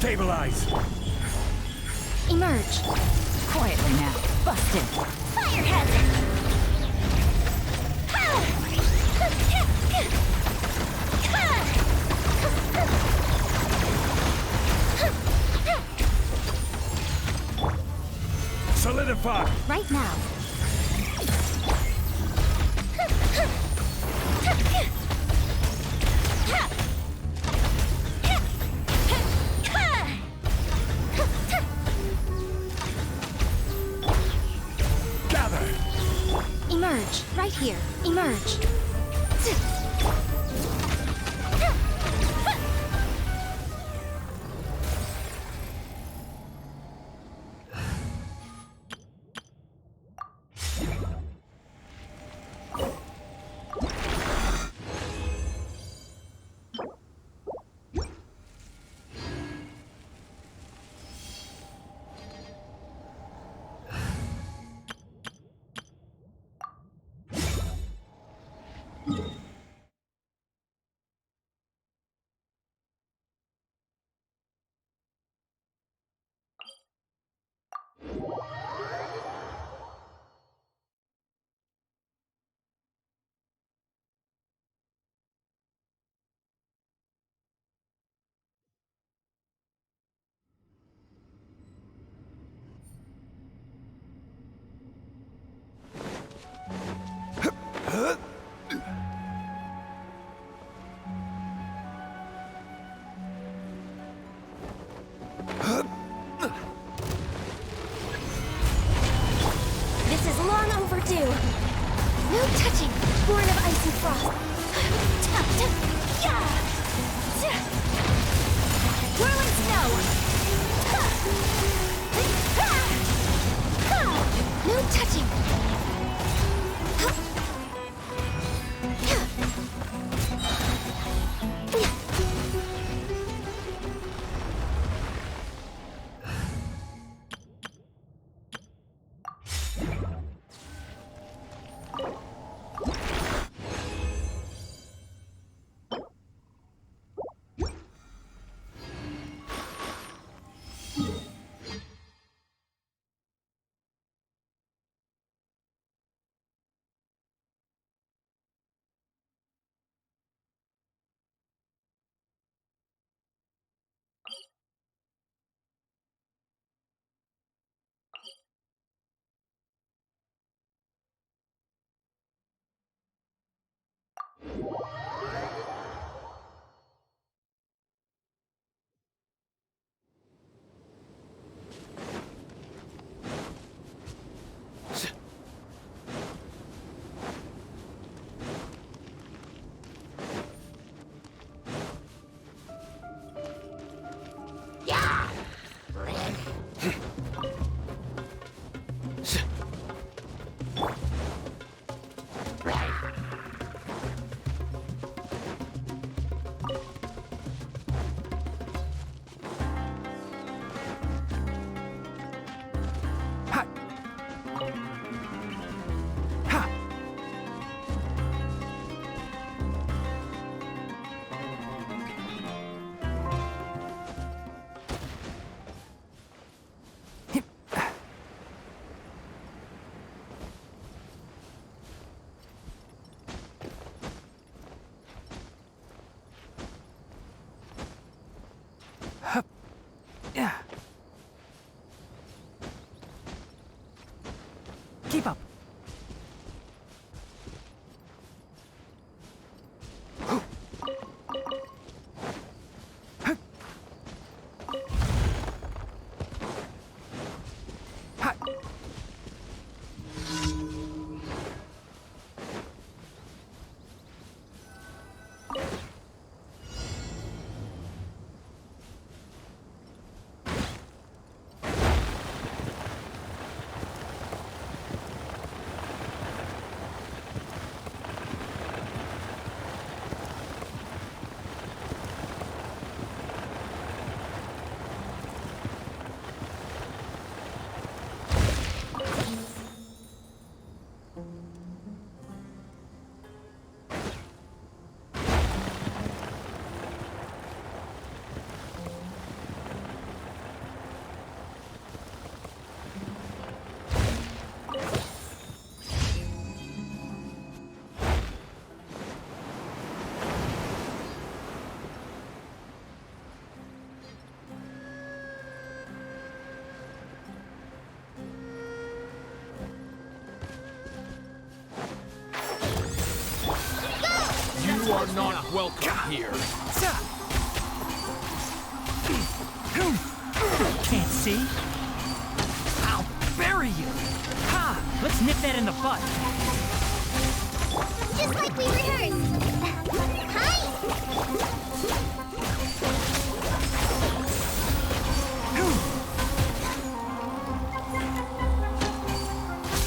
Stabilize! Emerge. Quietly now. Busted. Fire hazard. Solidify! Right now. Gather! Emerge. Right here. Emerge. This is long overdue. No touching. Born of ice and frost. Whirling snow. No touching. Keep up. are not welcome here. Can't see? I'll bury you! Ha! Let's nip that in the butt. Just like we rehearsed. Hi!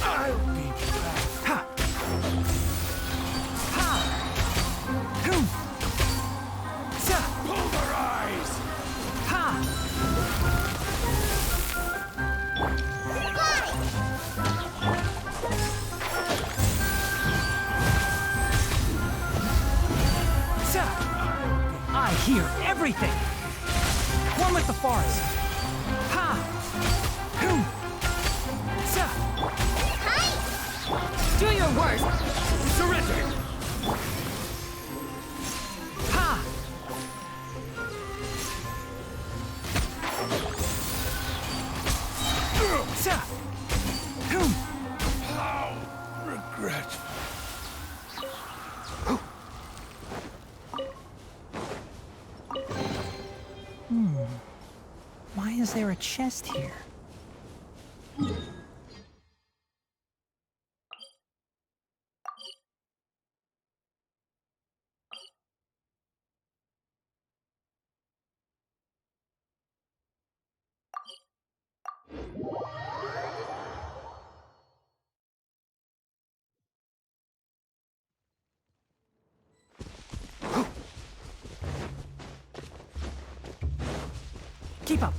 I'll be back. Ha! Ha! Hoo! Sa! Pulverize! Ha! Sa! I hear everything! One with the forest! Ha! Hoo! Sa! Hi! Do your worst! Surrender! Ha! Sa! Hoo! How regretful. Why is there a chest here? Keep up!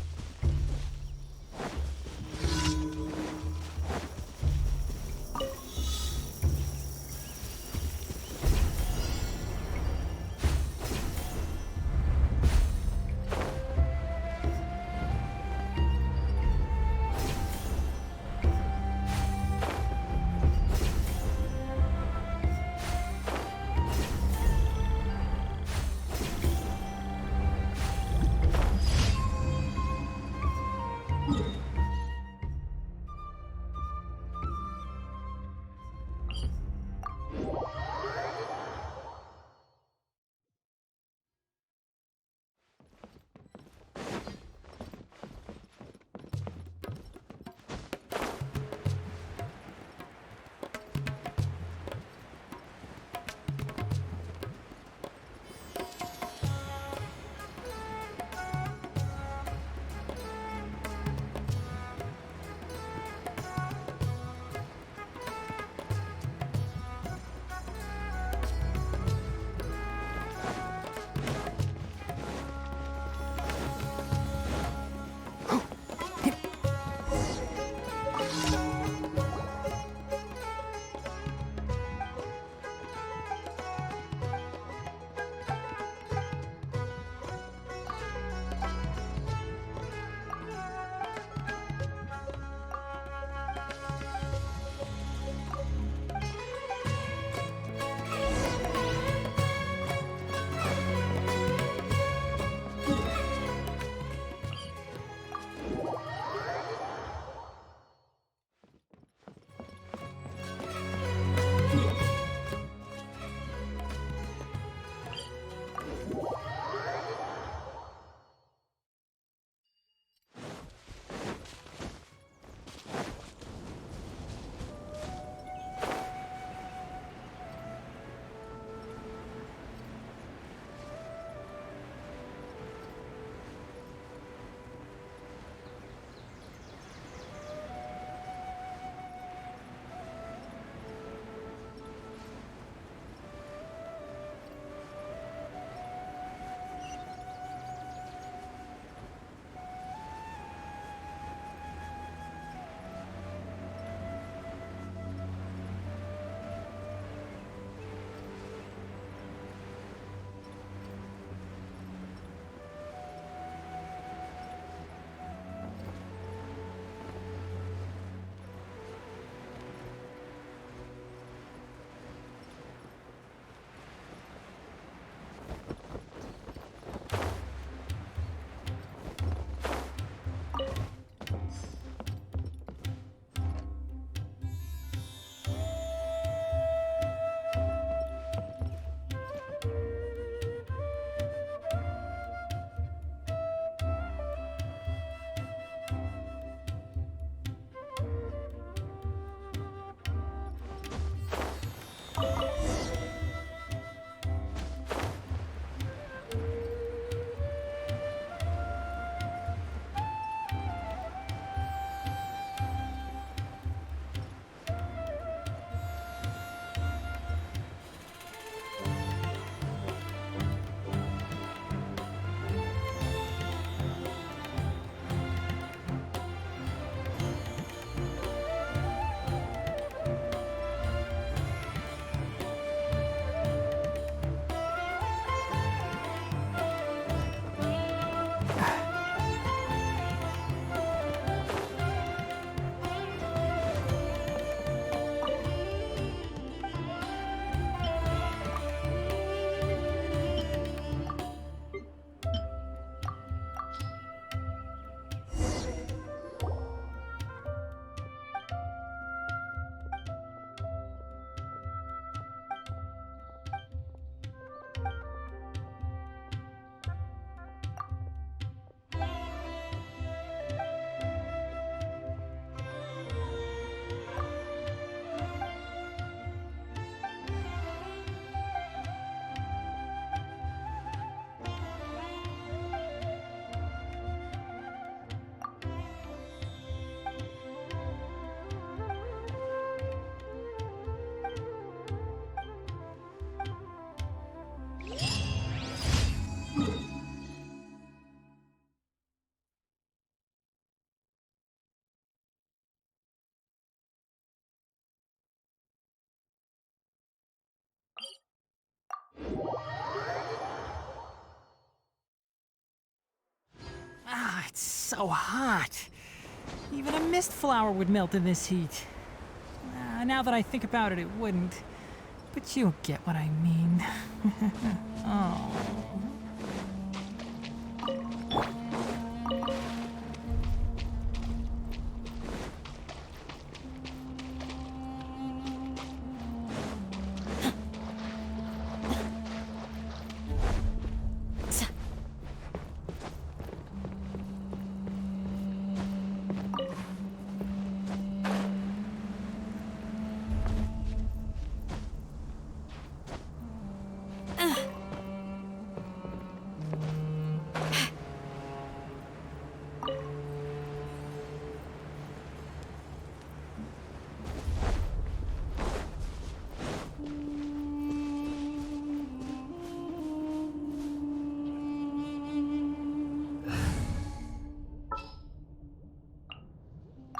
It's so hot. Even a mist flower would melt in this heat. Now that I think about it, it wouldn't. But you'll get what I mean. Oh.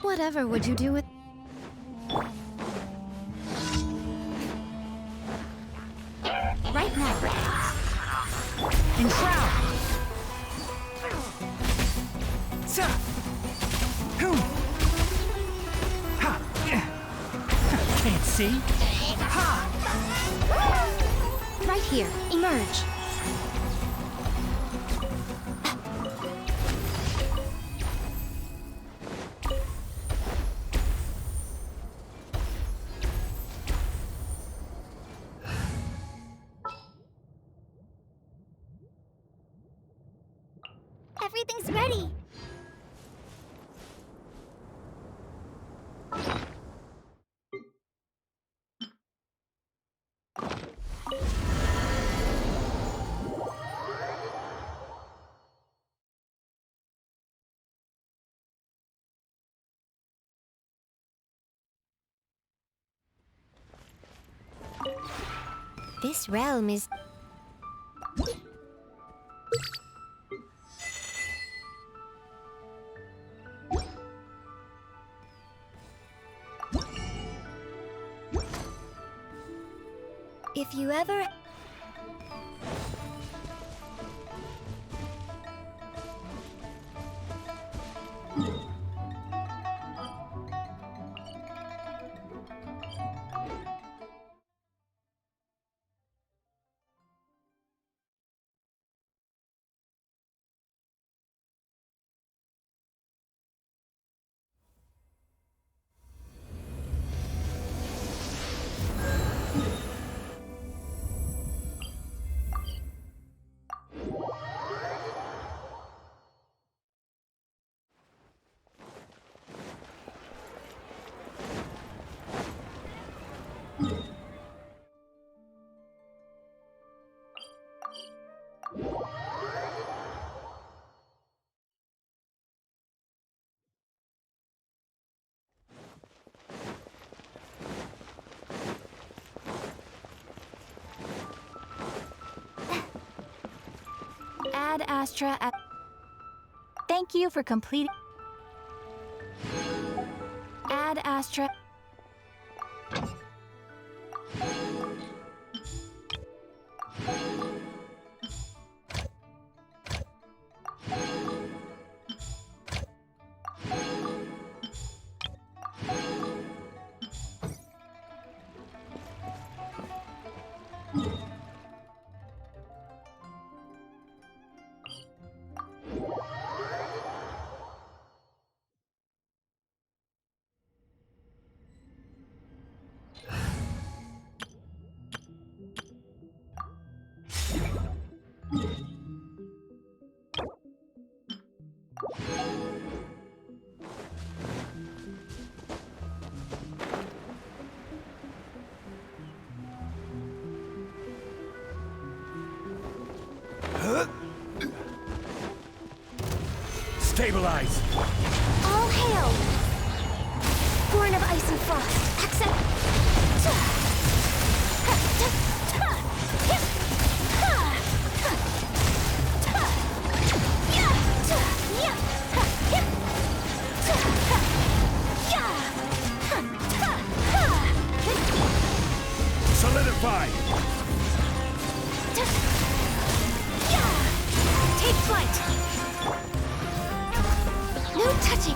Whatever would you do with... Right now. Enshroud! Sa! Who? Ha! Can't see? Ha! Right here. Emerge. Everything's ready. This realm is... If you ever... Ad Astra... Thank you for completing... Ad Astra... Stabilize! All hail! Born of ice and frost, accept... Solidify! Take flight! No touching!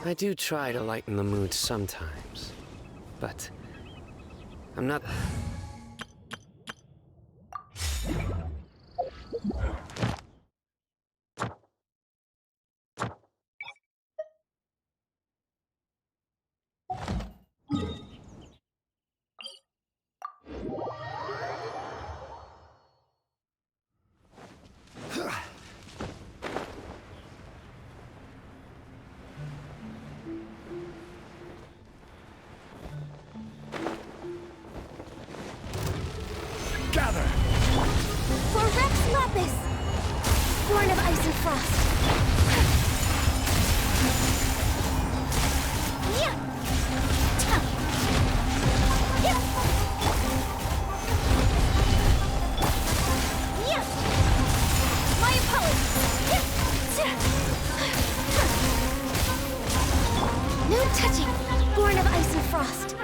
I do try to lighten the mood sometimes, but I'm not... born of ice and frost. Yeah. Yeah. Yeah. My apologies. Yeah. No touching. Born of ice and frost.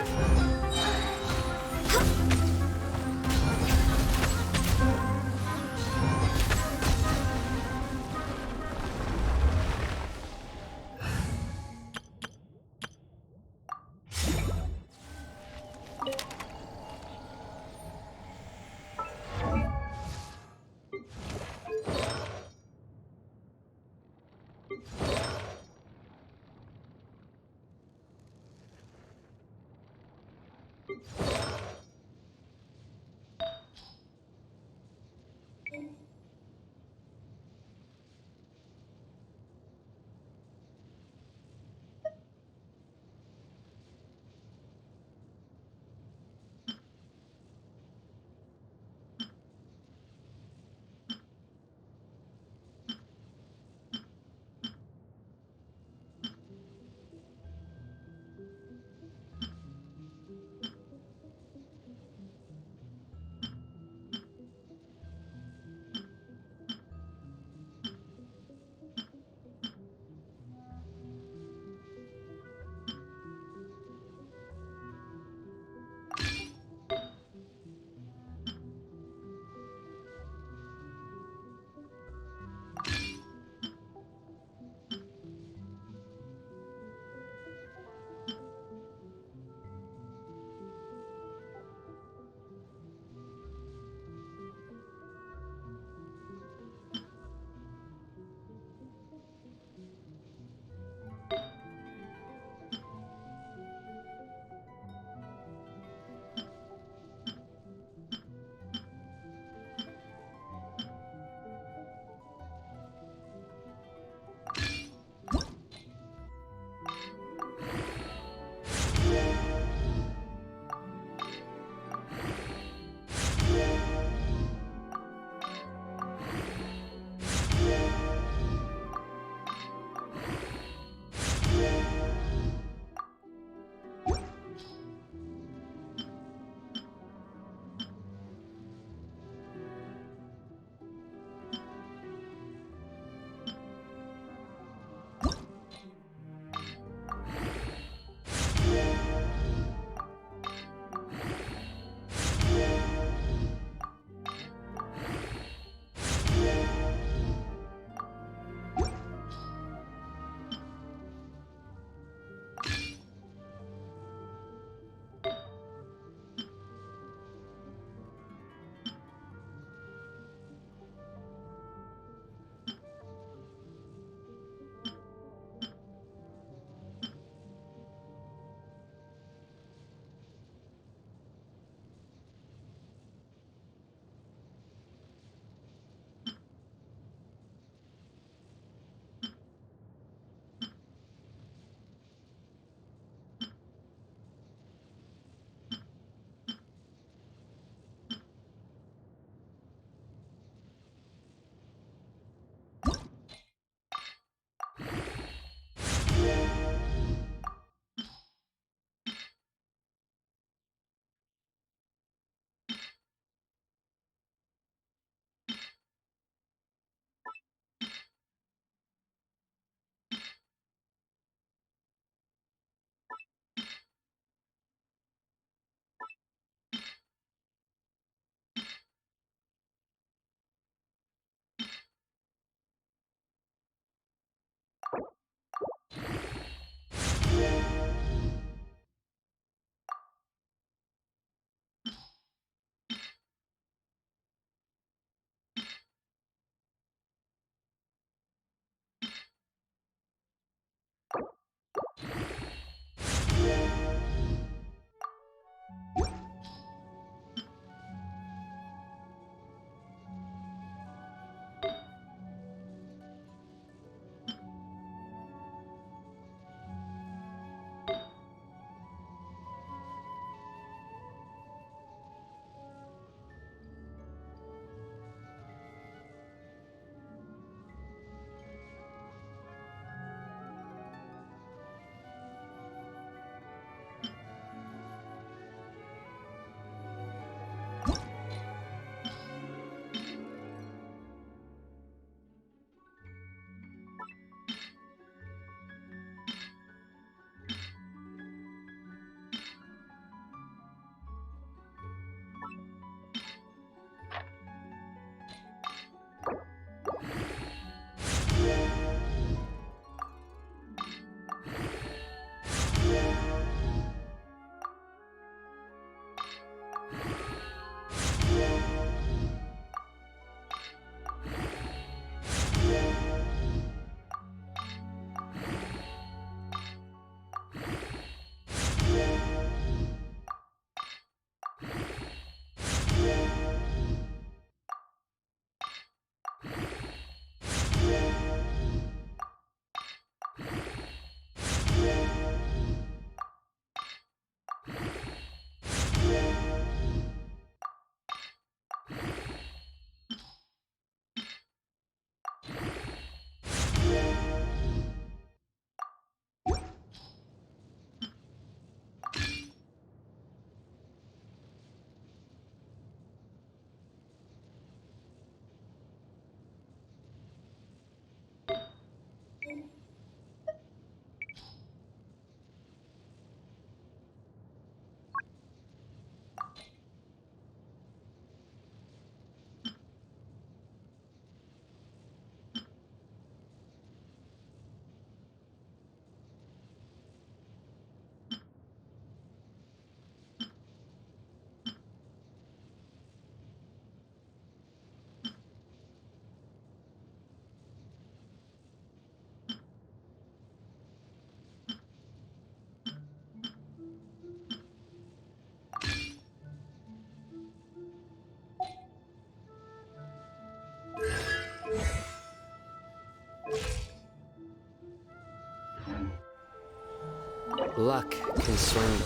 Luck can swing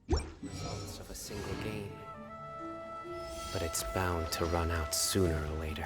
the results of a single game, but it's bound to run out sooner or later.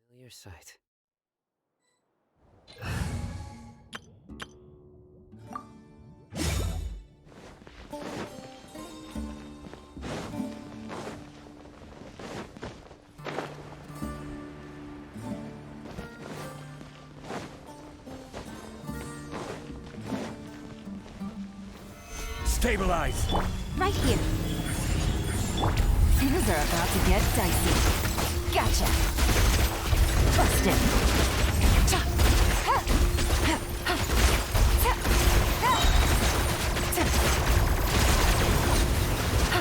Familiar sight. Stabilize! Right here. Things are about to get dicey. Gotcha. Busted. Cha. Ha. Ha. Ha. Ta. Ha. Ta. Ha.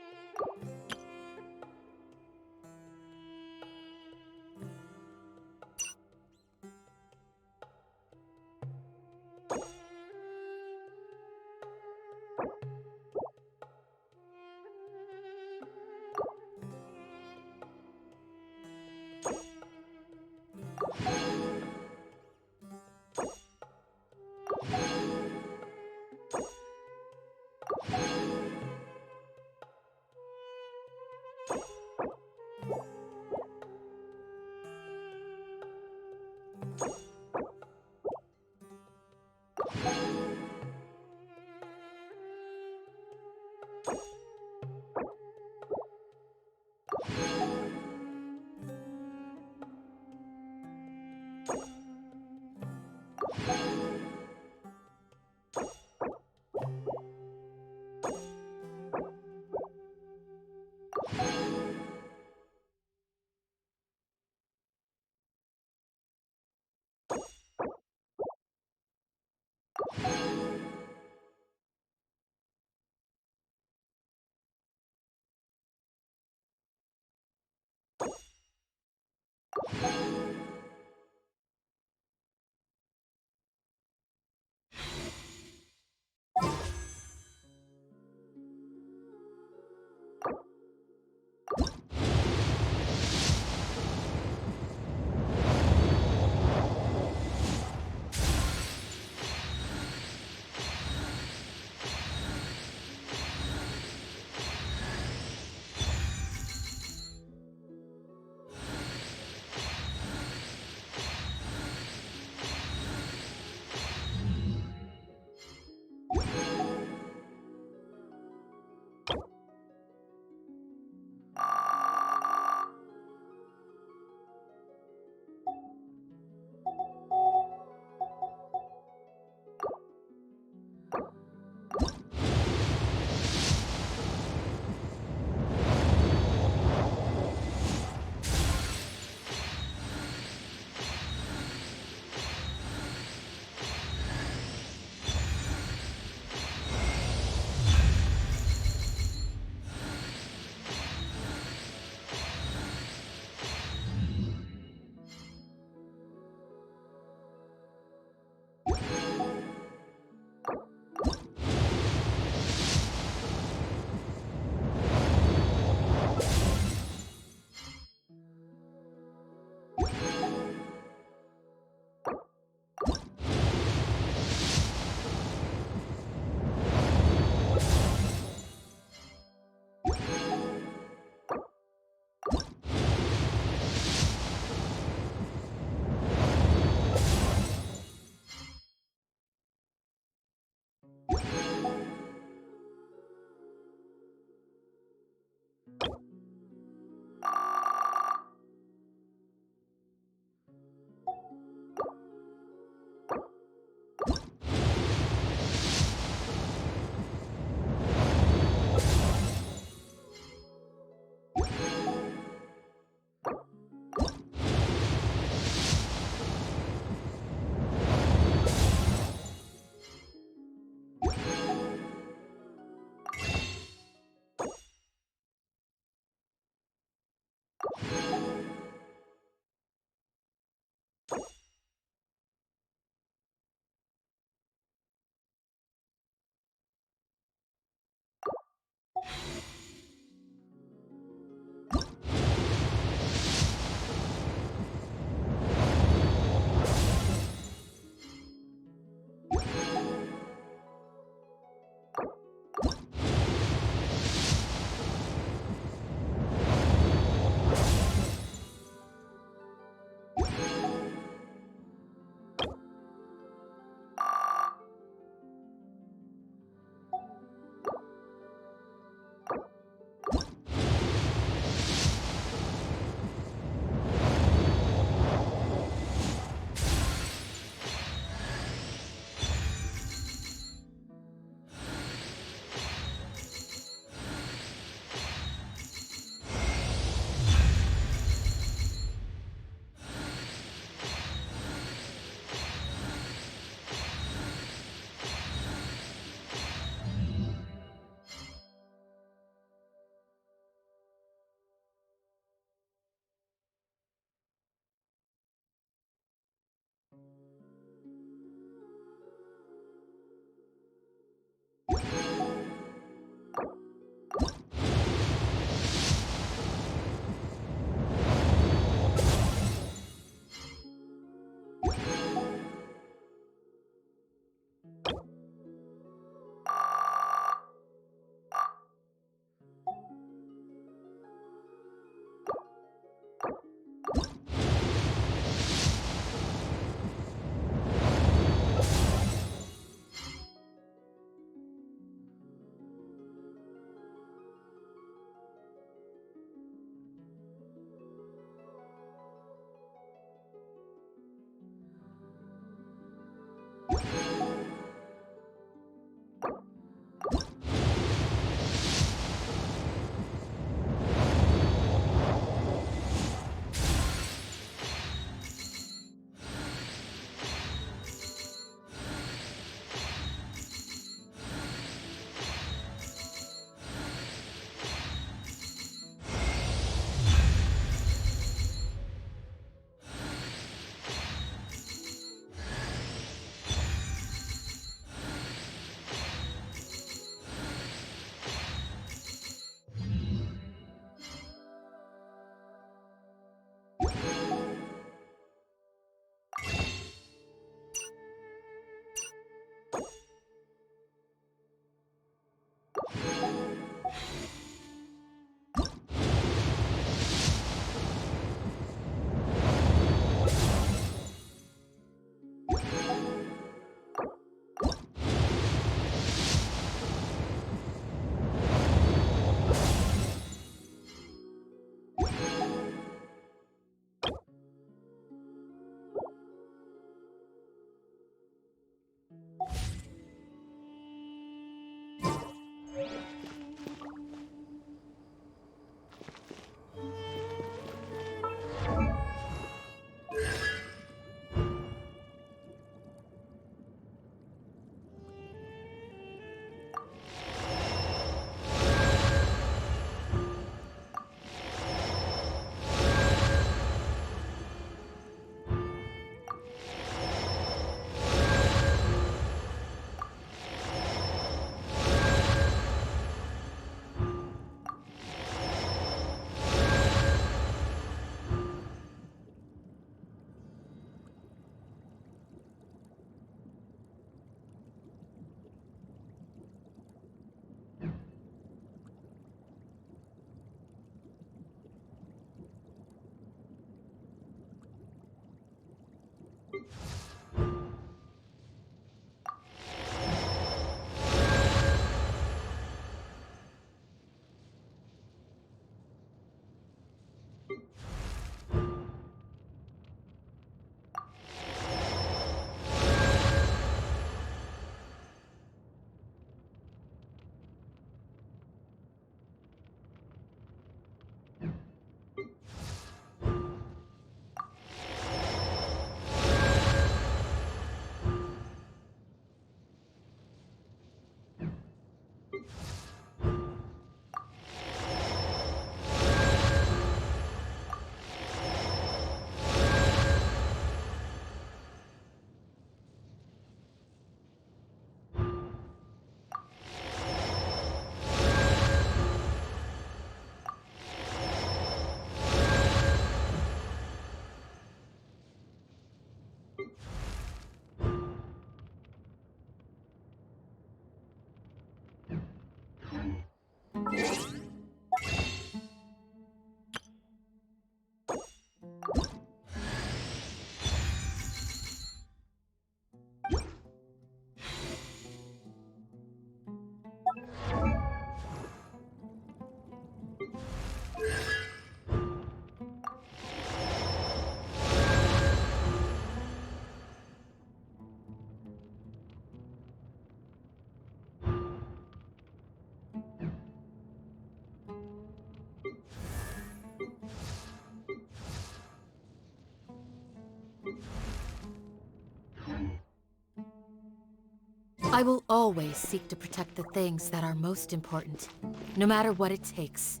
I will always seek to protect the things that are most important, no matter what it takes,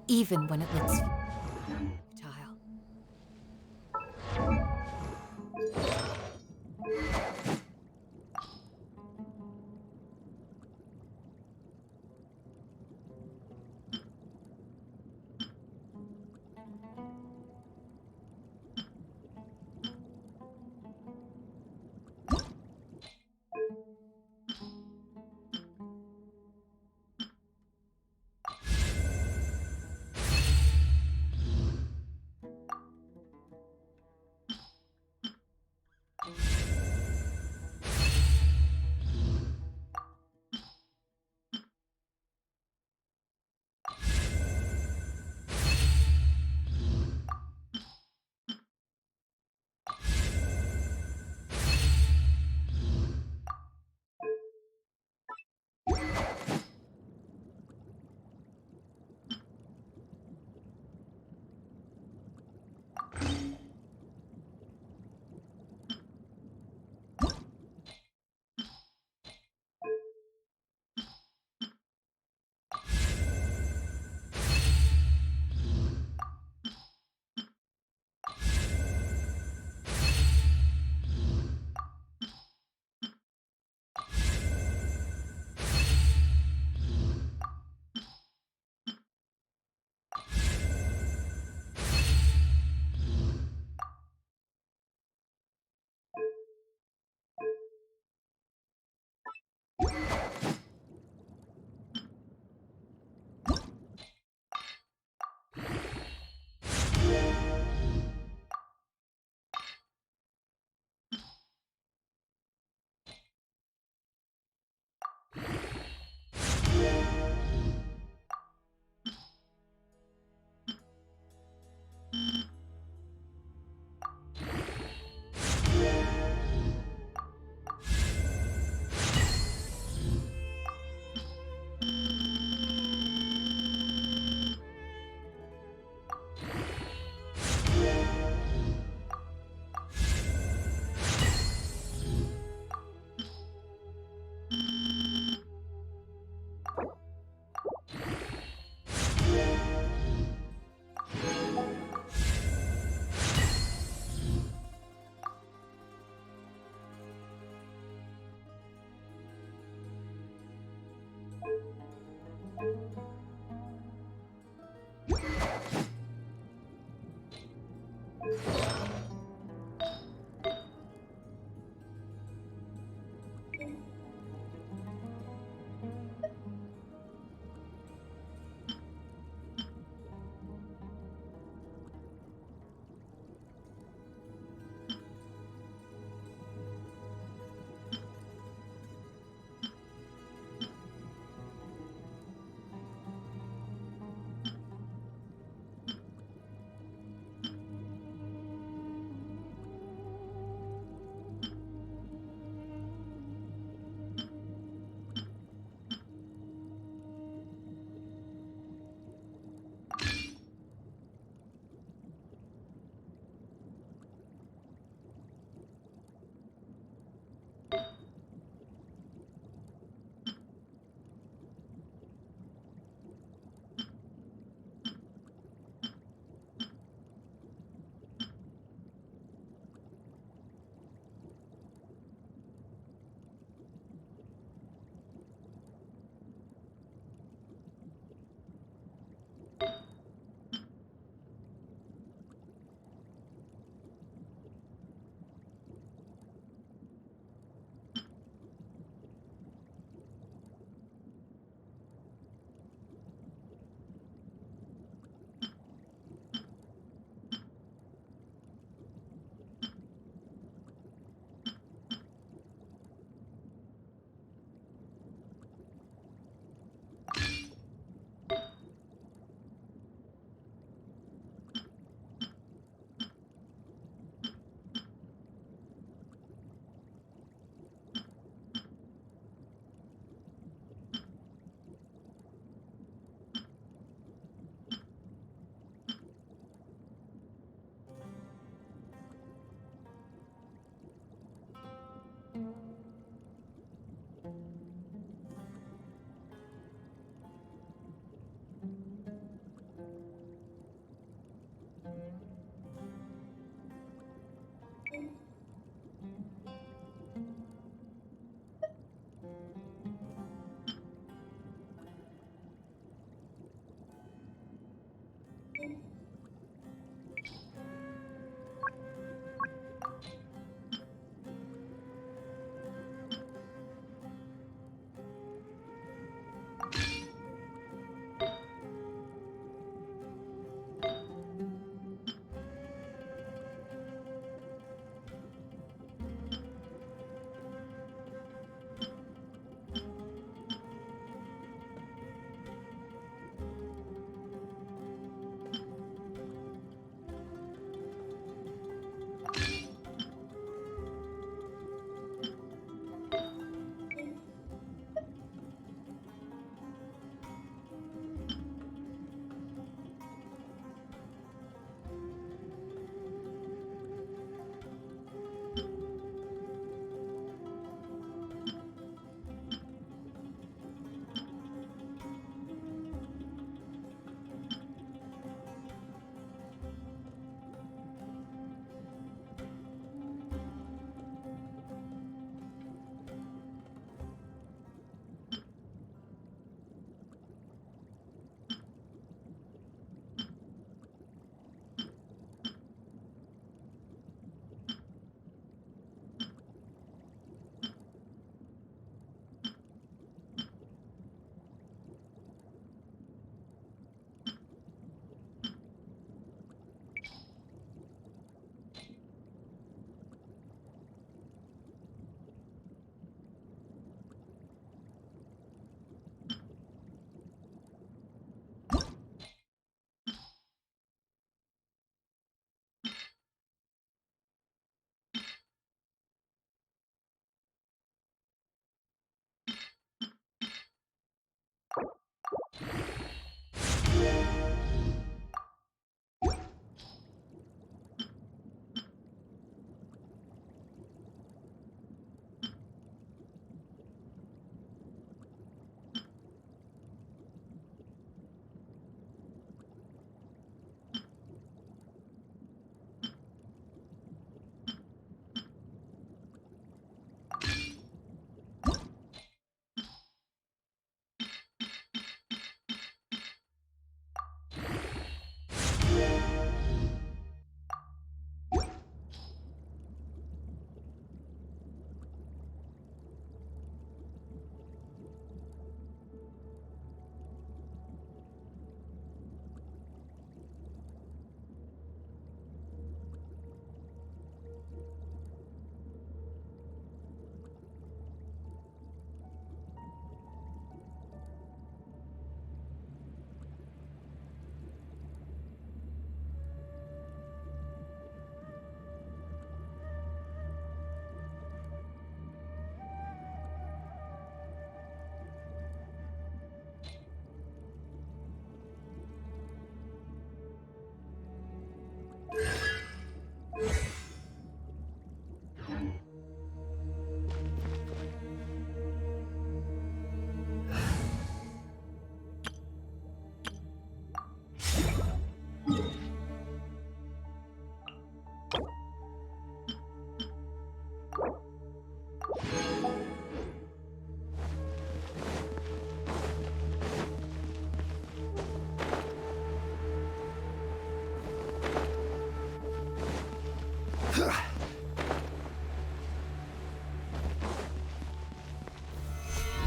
even when it looks futile.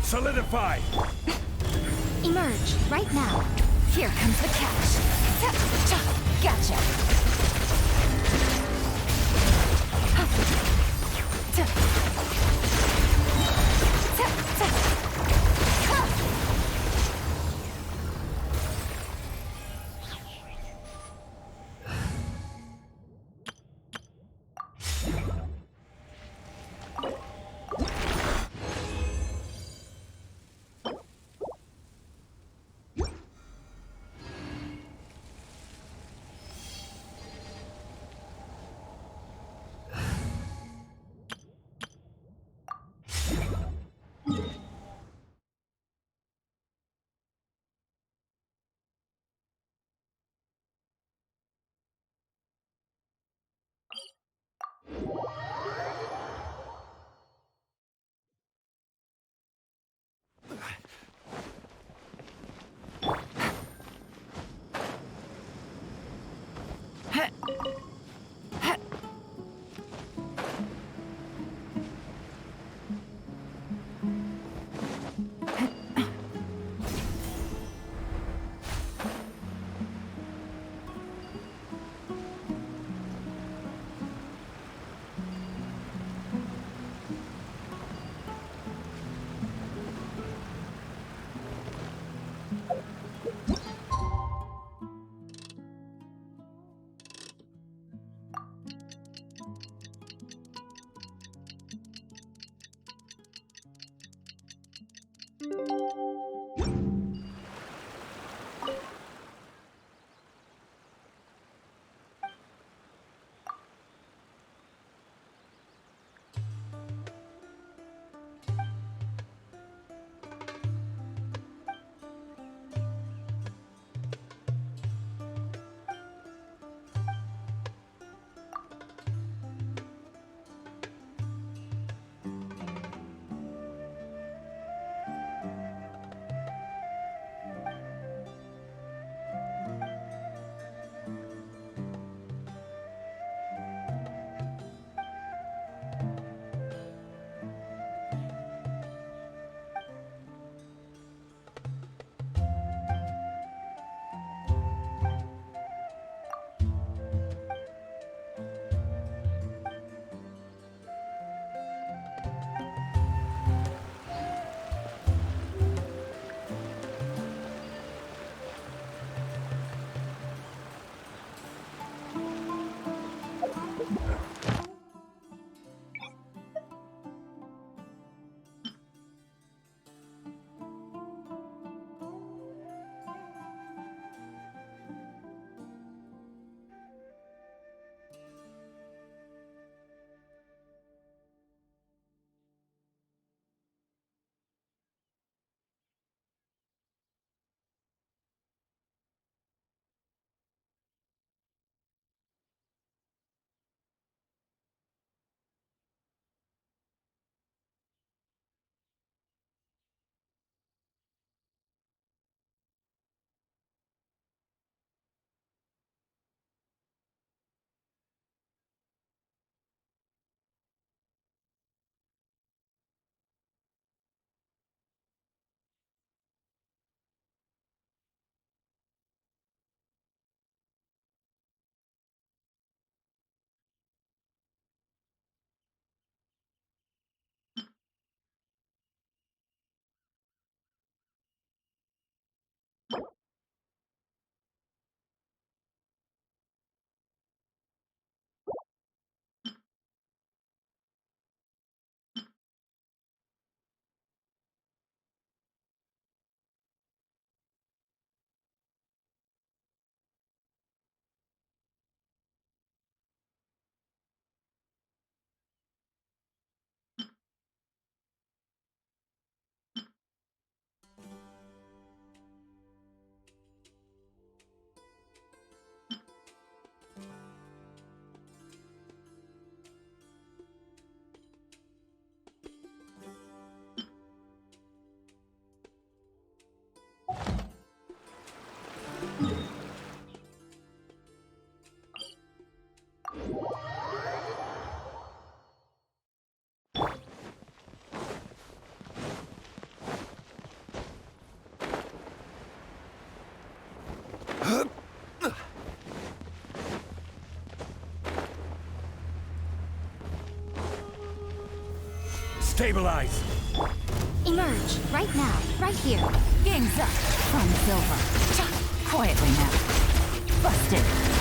Solidify! Emerge, right now. Here comes the catch. Gotcha. Stabilize! Emerge, right now, right here. Game's up. From Silver. Quietly now. Busted.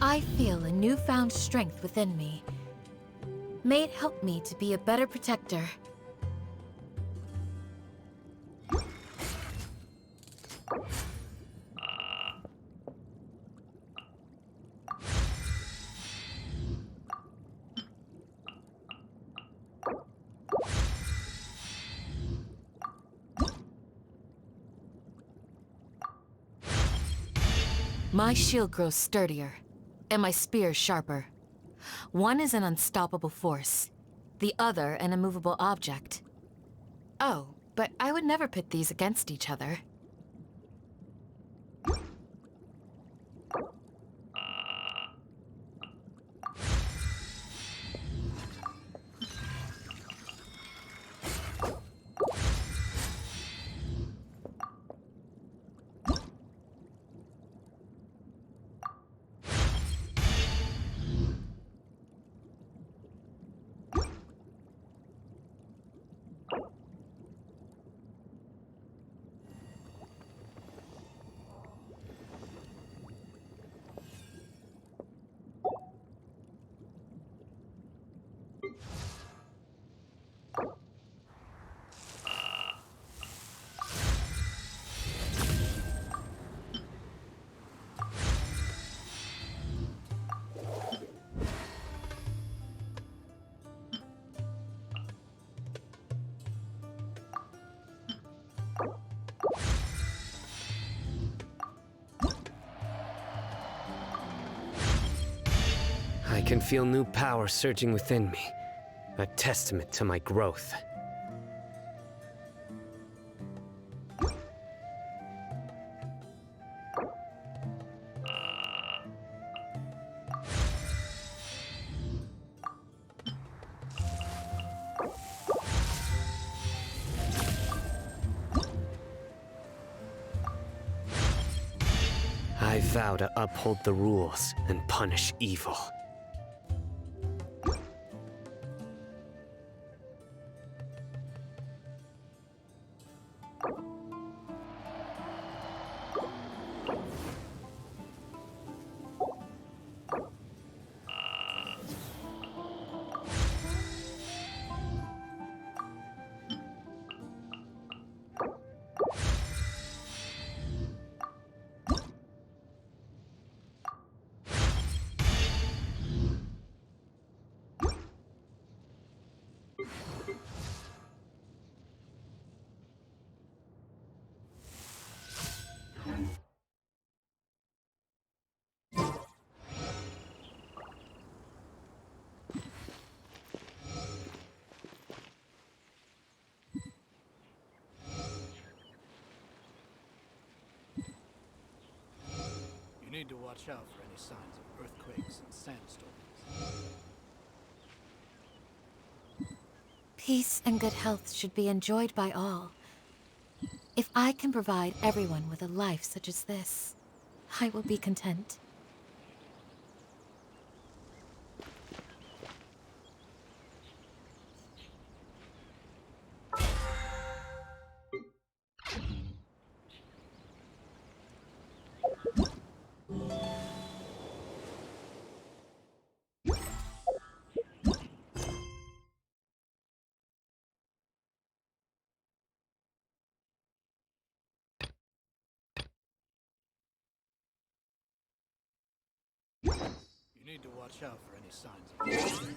I feel a newfound strength within me. May it help me to be a better protector. My shield grows sturdier, and my spear sharper. One is an unstoppable force, the other an immovable object. Oh, but I would never pit these against each other. I can feel new power surging within me, a testament to my growth. I vow to uphold the rules and punish evil. You need to watch out for any signs of earthquakes and sandstorms. Peace and good health should be enjoyed by all. If I can provide everyone with a life such as this, I will be content. You need to watch out for any signs of earthquakes.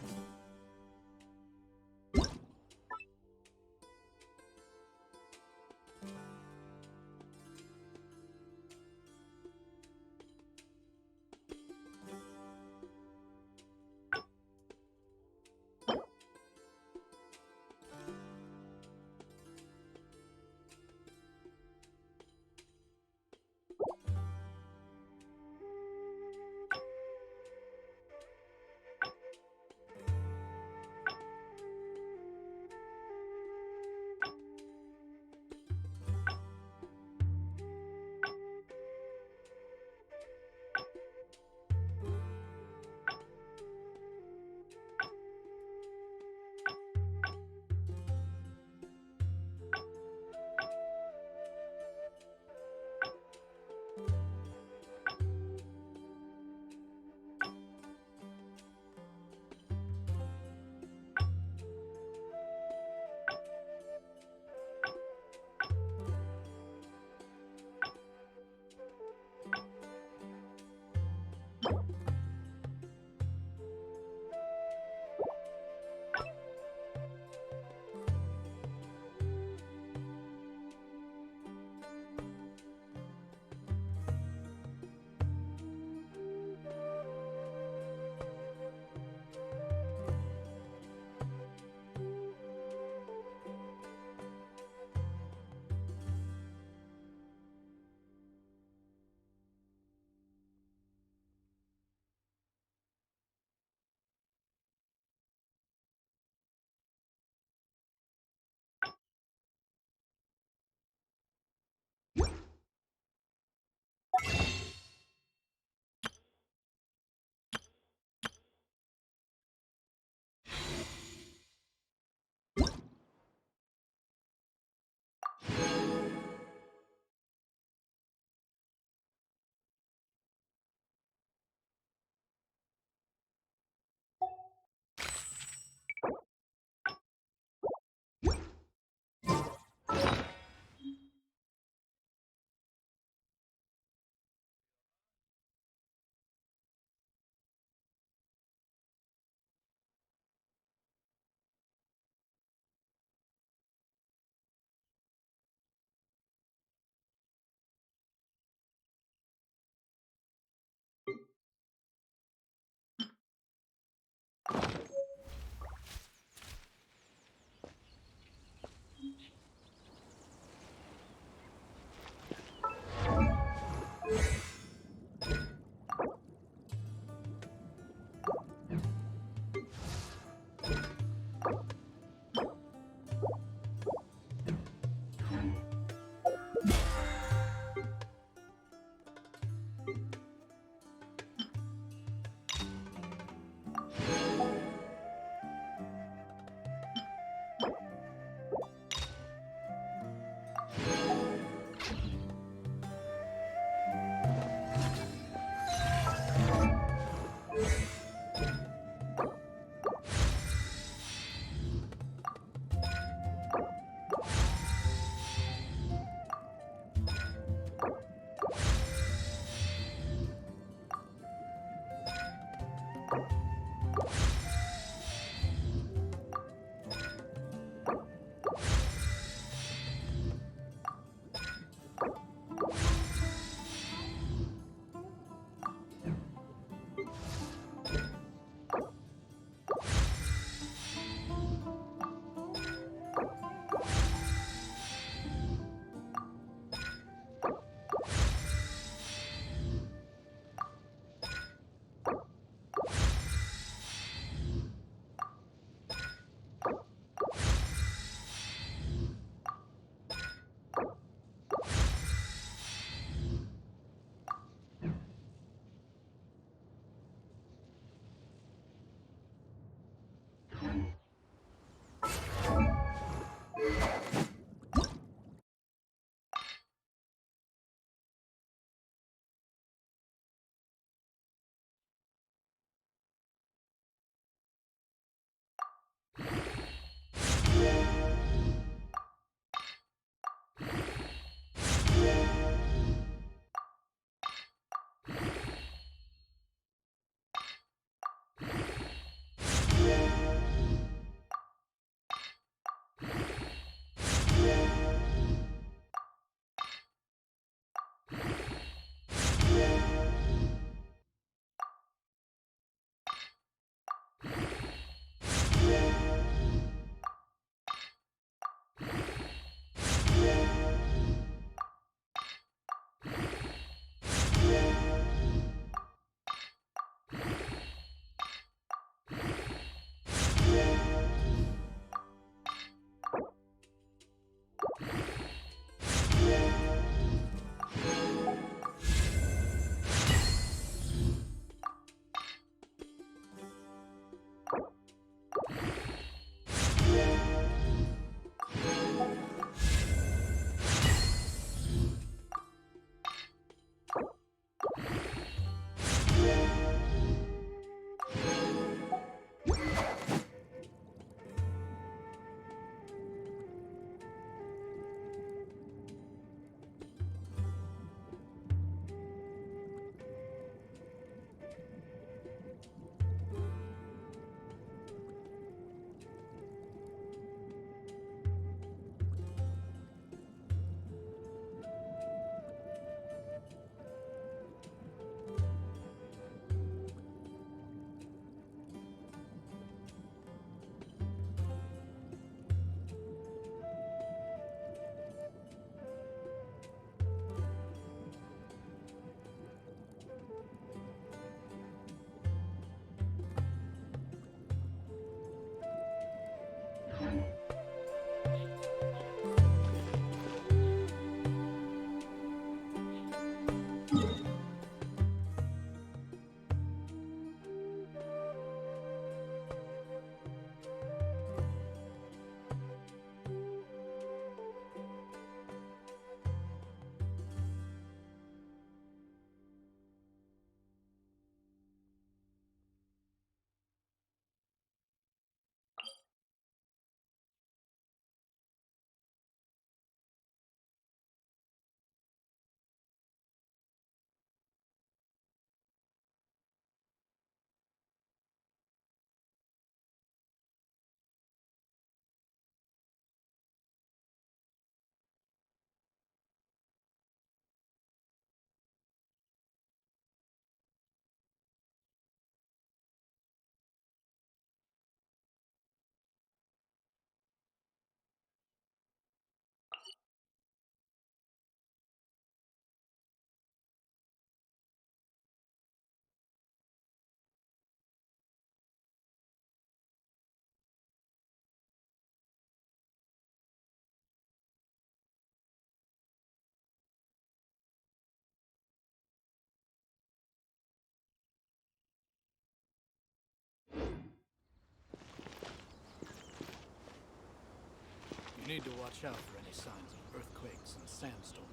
You need to watch out for any signs of earthquakes and sandstorms.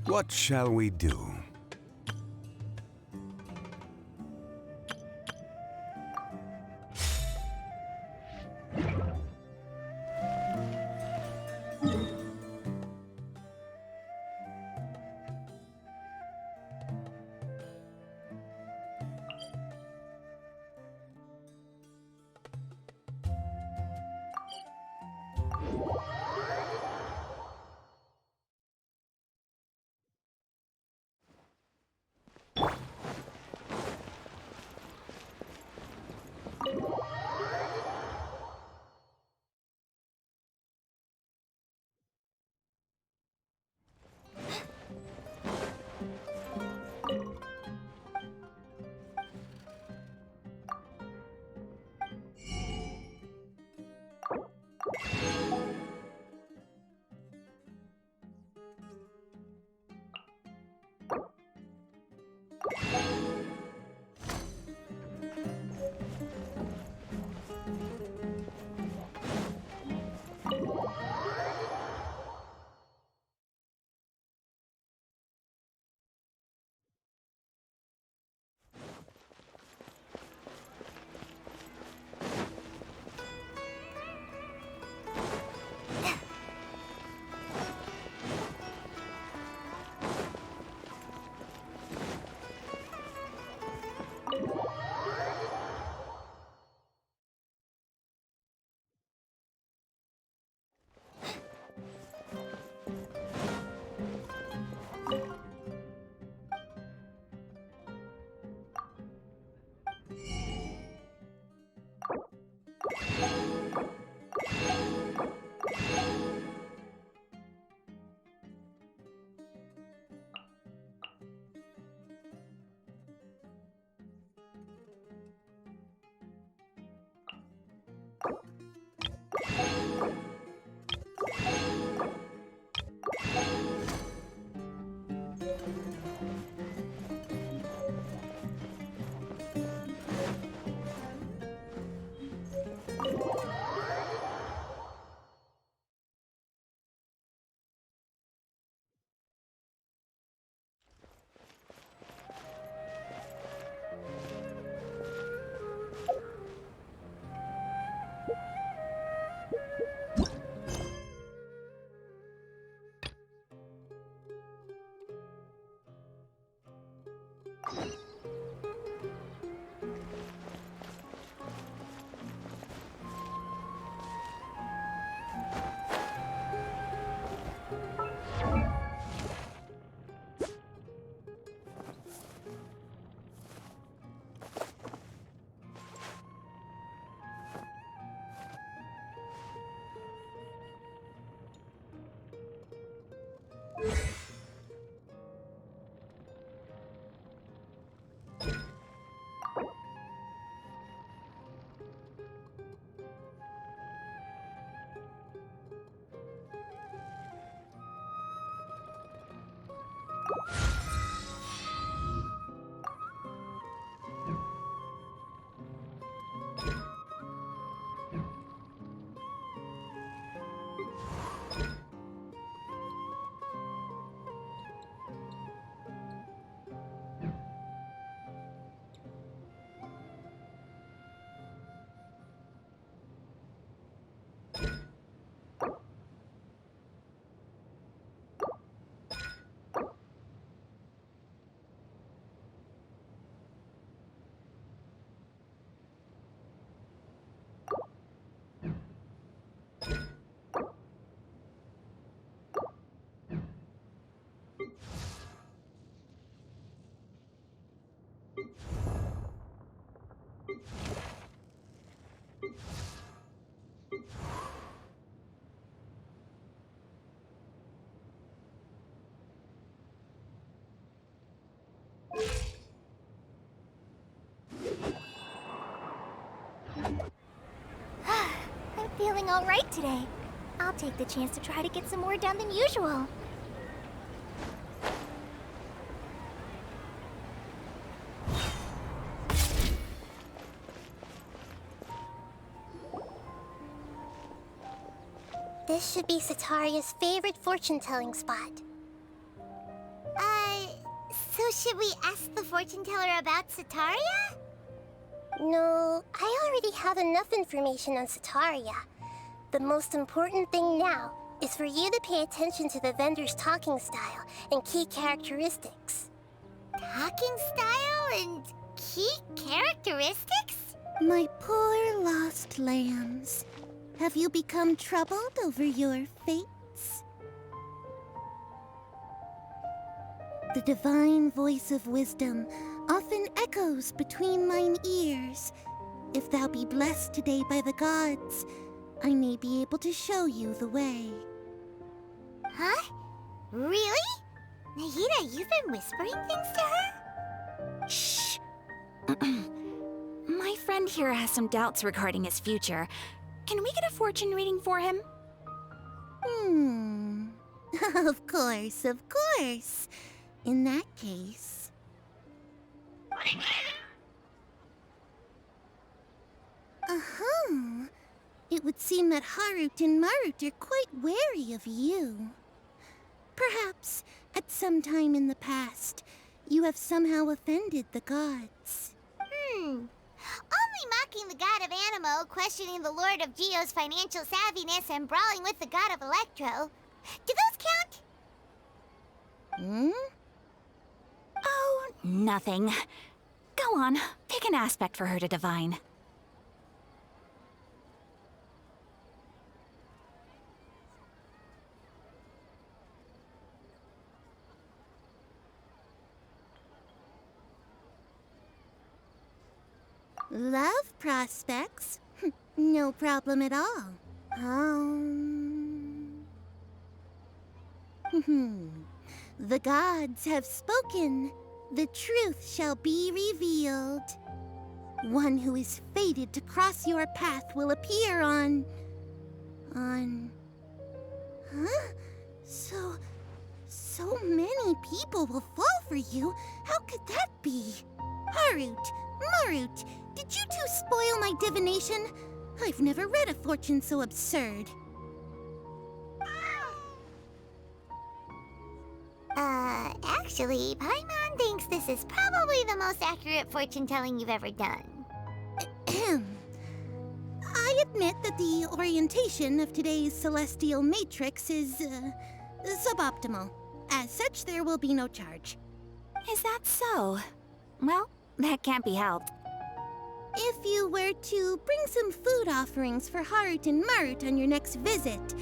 What shall we do? feeling alright today. I'll take the chance to try to get some more done than usual. This should be Sataria's favorite fortune-telling spot. So should we ask the fortune teller about Sataria? No, I already have enough information on Sataria. The most important thing now is for you to pay attention to the vendor's talking style and key characteristics. Talking style and key characteristics? My poor lost lambs. Have you become troubled over your fates? The divine voice of wisdom often echoes between mine ears. If thou be blessed today by the gods, I may be able to show you the way. Huh? Really? Nahida, you've been whispering things to her? Shh. My friend here has some doubts regarding his future. Can we get a fortune reading for him? Of course, of course. In that case... It would seem that Harut and Marut are quite wary of you. Perhaps, at some time in the past, you have somehow offended the gods. Only mocking the god of Animo, questioning the lord of Geo's financial savviness, and brawling with the god of Electro. Do those count? Oh, nothing. Go on, pick an aspect for her to divine. Love prospects? No problem at all. The gods have spoken. The truth shall be revealed. One who is fated to cross your path will appear on... Huh? So many people will fall for you. How could that be? Harut, Marut, did you two spoil my divination? I've never read a fortune so absurd. Actually, Paimon thinks this is probably the most accurate fortune-telling you've ever done. I admit that the orientation of today's celestial matrix is, suboptimal. As such, there will be no charge. Is that so? Well, that can't be helped. If you were to bring some food offerings for Harut and Marut on your next visit,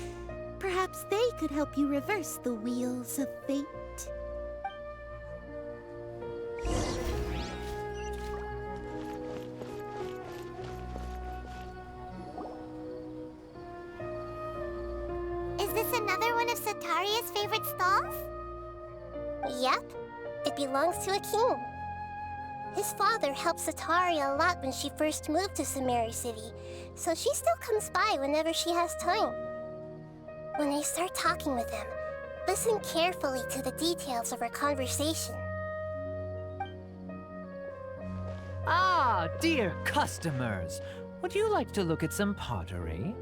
perhaps they could help you reverse the wheels of fate. Is this another one of Sataria's favorite stalls? Yep. It belongs to a king. His father helped Sataria a lot when she first moved to Sumeru City, so she still comes by whenever she has time. When I start talking with him, listen carefully to the details of our conversation. Ah, dear customers, would you like to look at some pottery?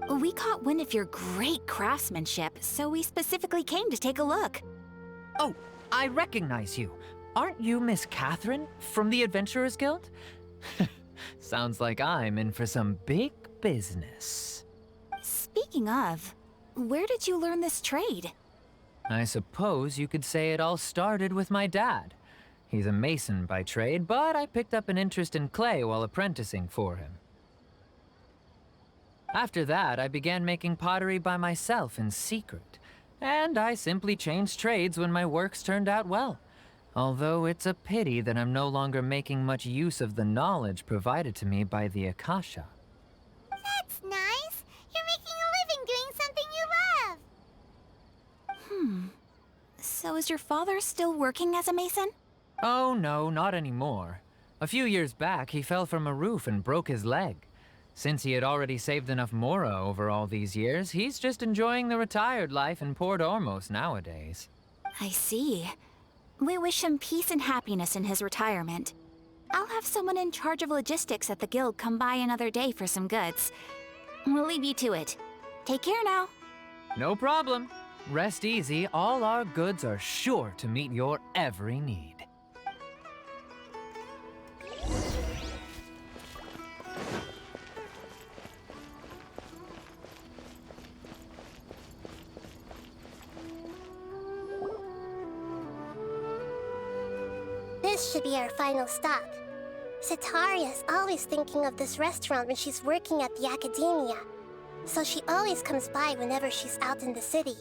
We caught wind of your great craftsmanship, so we specifically came to take a look. Oh, I recognize you. Aren't you Miss Catherine from the Adventurers Guild? Sounds like I'm in for some big business. Speaking of, where did you learn this trade? I suppose you could say it all started with my dad. He's a mason by trade, but I picked up an interest in clay while apprenticing for him. After that, I began making pottery by myself in secret, and I simply changed trades when my works turned out well. Although it's a pity that I'm no longer making much use of the knowledge provided to me by the Akasha. That's nice. You're making a living doing something you love. So is your father still working as a mason? Oh no, not anymore. A few years back, he fell from a roof and broke his leg. Since he had already saved enough Mora over all these years, he's just enjoying the retired life in Port Ormos nowadays. I see. We wish him peace and happiness in his retirement. I'll have someone in charge of logistics at the guild come by another day for some goods. We'll leave you to it. Take care now. No problem. Rest easy, all our goods are sure to meet your every need. This should be our final stop. Sataria's always thinking of this restaurant when she's working at the academia, so she always comes by whenever she's out in the city.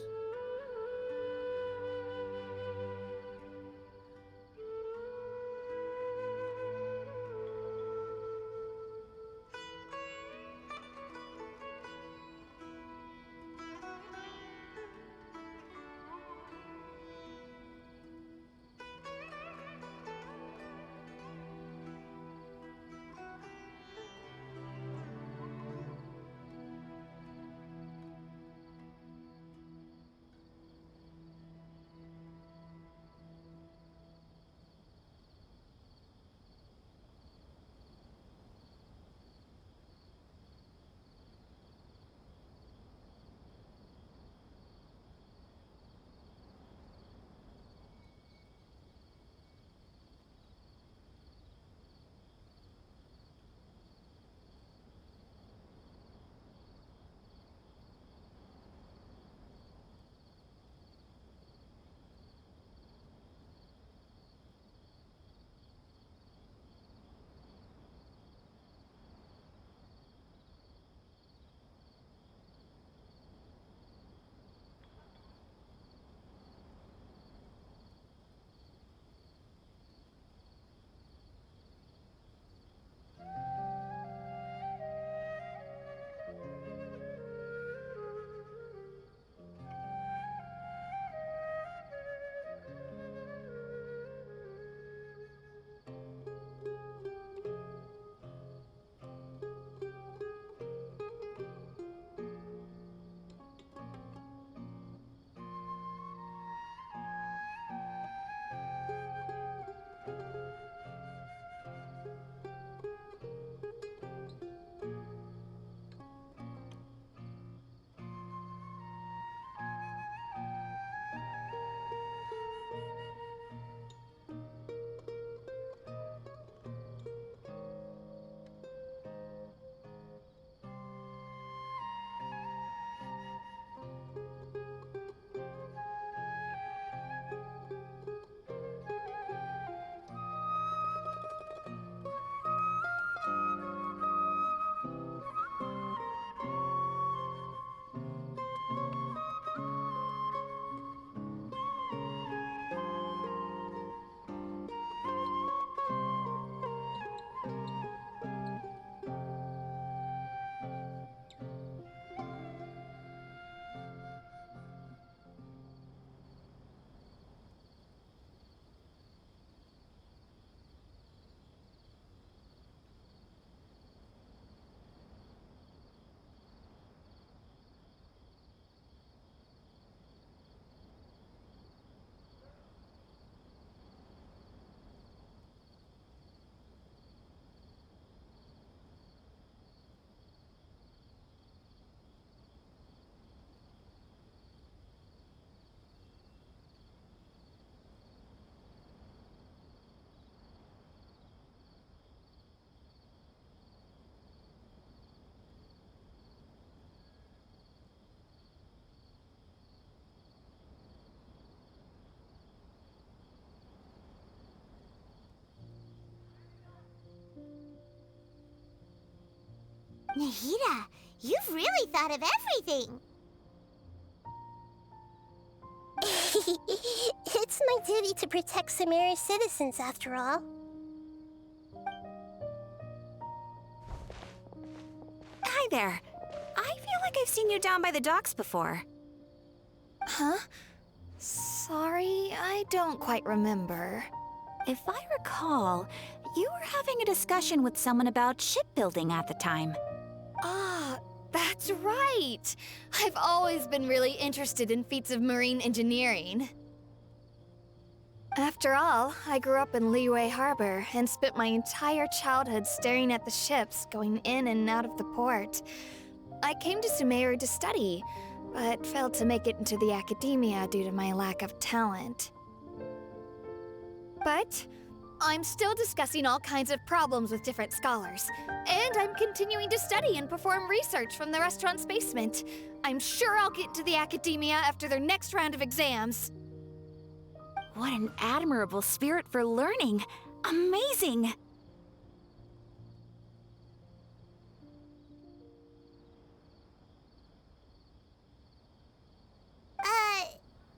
Nahida, you've really thought of everything! It's my duty to protect Sumeru's citizens, after all. Hi there. I feel like I've seen you down by the docks before. Huh? Sorry, I don't quite remember. If I recall, you were having a discussion with someone about shipbuilding at the time. That's right! I've always been really interested in feats of marine engineering. After all, I grew up in Liyue Harbor and spent my entire childhood staring at the ships going in and out of the port. I came to Sumeru to study, but failed to make it into the academia due to my lack of talent. But I'm still discussing all kinds of problems with different scholars, and I'm continuing to study and perform research from the restaurant's basement. I'm sure I'll get into the academia after their next round of exams. What an admirable spirit for learning! Amazing!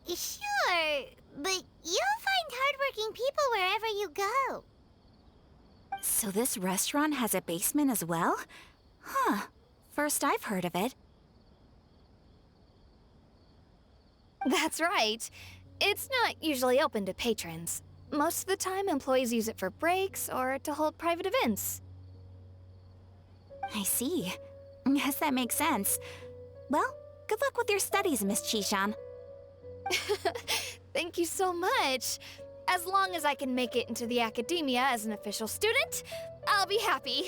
Sure, but you'll find hardworking people wherever you go. So this restaurant has a basement as well? Huh. First I've heard of it. That's right. It's not usually open to patrons. Most of the time, employees use it for breaks or to hold private events. I see. Guess that makes sense. Well, good luck with your studies, Miss Chishan. Thank you so much. As long as I can make it into the academia as an official student, I'll be happy.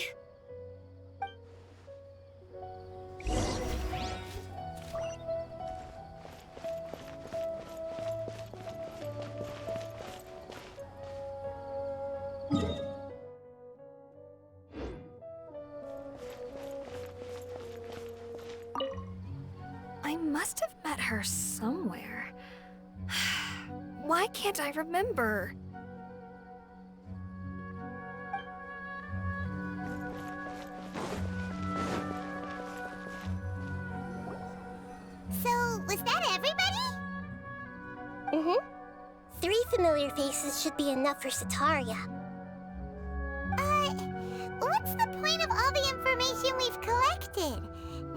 I must have met her somewhere. Why can't I remember? So, was that everybody? Mm-hmm. 3 familiar faces should be enough for Sataria. What's the point of all the information we've collected?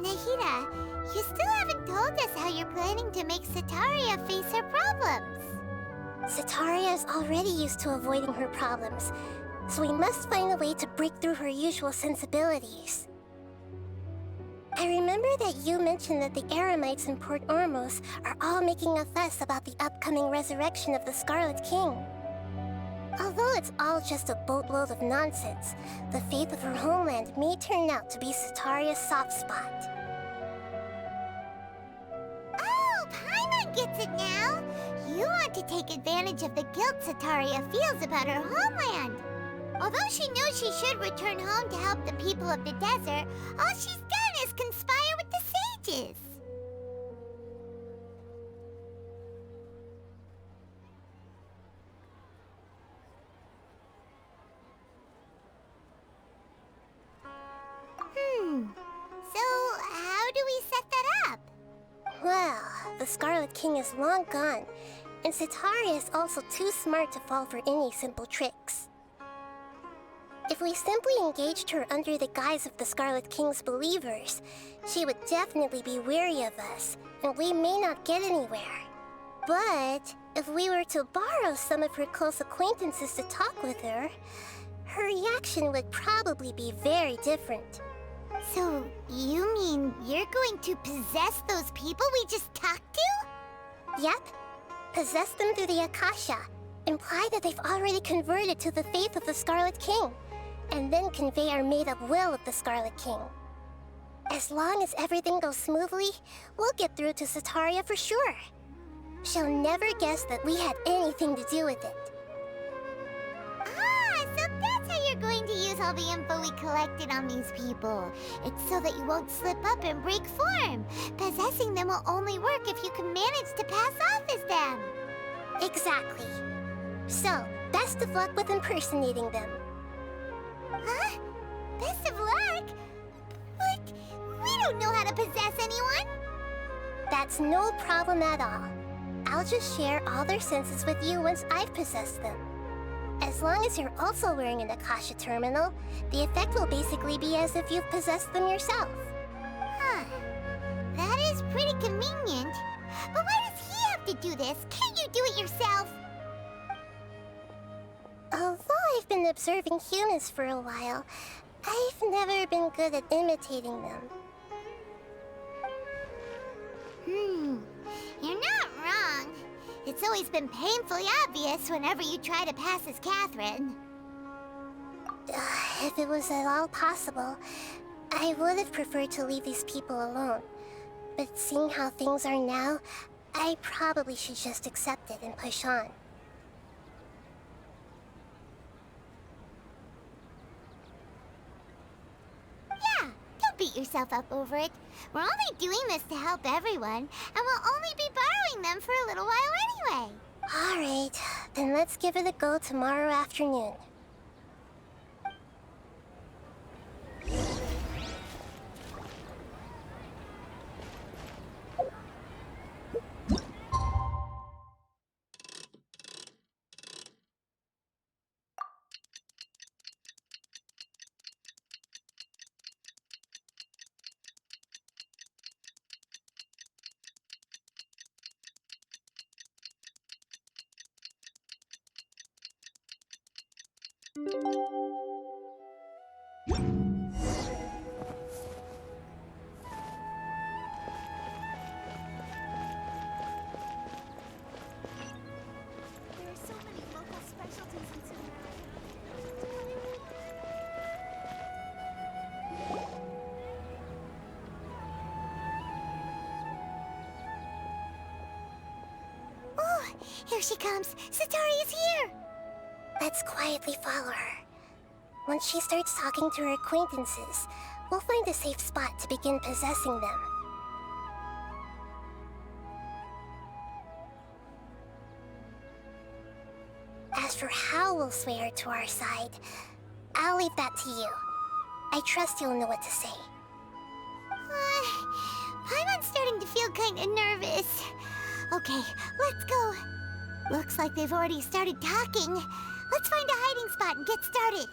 Nahida, you still haven't told us how you're planning to make Sataria face her problems. Sataria is already used to avoiding her problems, so we must find a way to break through her usual sensibilities. I remember that you mentioned that the Eremites in Port Ormos are all making a fuss about the upcoming resurrection of the Scarlet King. Although it's all just a boatload of nonsense, the faith of her homeland may turn out to be Sataria's soft spot. Oh, Paimon gets it now! You want to take advantage of the guilt Sataria feels about her homeland. Although she knows she should return home to help the people of the desert, all she's done is conspire with the sages. So how do we set that up? Well, the Scarlet King is long gone, and Sataria is also too smart to fall for any simple tricks. If we simply engaged her under the guise of the Scarlet King's believers, she would definitely be wary of us, and we may not get anywhere. But if we were to borrow some of her close acquaintances to talk with her, her reaction would probably be very different. So, you mean you're going to possess those people we just talked to? Yep. Possess them through the Akasha. Imply that they've already converted to the faith of the Scarlet King, and then convey our made-up will of the Scarlet King. As long as everything goes smoothly, we'll get through to Sataria for sure. She'll never guess that we had anything to do with it. Ah, so that's how you're going to use all the info we collected on these people. It's so that you won't slip up and break form. Possessing them will only work if you can manage to pass off as them. Exactly. So, best of luck with impersonating them. Huh? Best of luck? But we don't know how to possess anyone. That's no problem at all. I'll just share all their senses with you once I've possessed them. As long as you're also wearing an Akasha terminal, the effect will basically be as if you've possessed them yourself. Huh. That is pretty convenient. But why does he have to do this? Can't you do it yourself? Although I've been observing humans for a while, I've never been good at imitating them. always been painfully obvious whenever you try to pass as Catherine. If it was at all possible, I would have preferred to leave these people alone. But seeing how things are now, I probably should just accept it and push on. Yeah, don't beat yourself up over it. We're only doing this to help everyone, and we'll only be borrowing them for a little while anyway. Alright, then let's give it a go tomorrow afternoon. There are so many local specialties in Sumeru. Oh, here she comes. Satari is here. Let's quietly follow her. Once she starts talking to her acquaintances, we'll find a safe spot to begin possessing them. As for how we'll sway her to our side, I'll leave that to you. I trust you'll know what to say. Paimon's starting to feel kinda nervous. Okay, let's go. Looks like they've already started talking. Let's find a hiding spot and get started.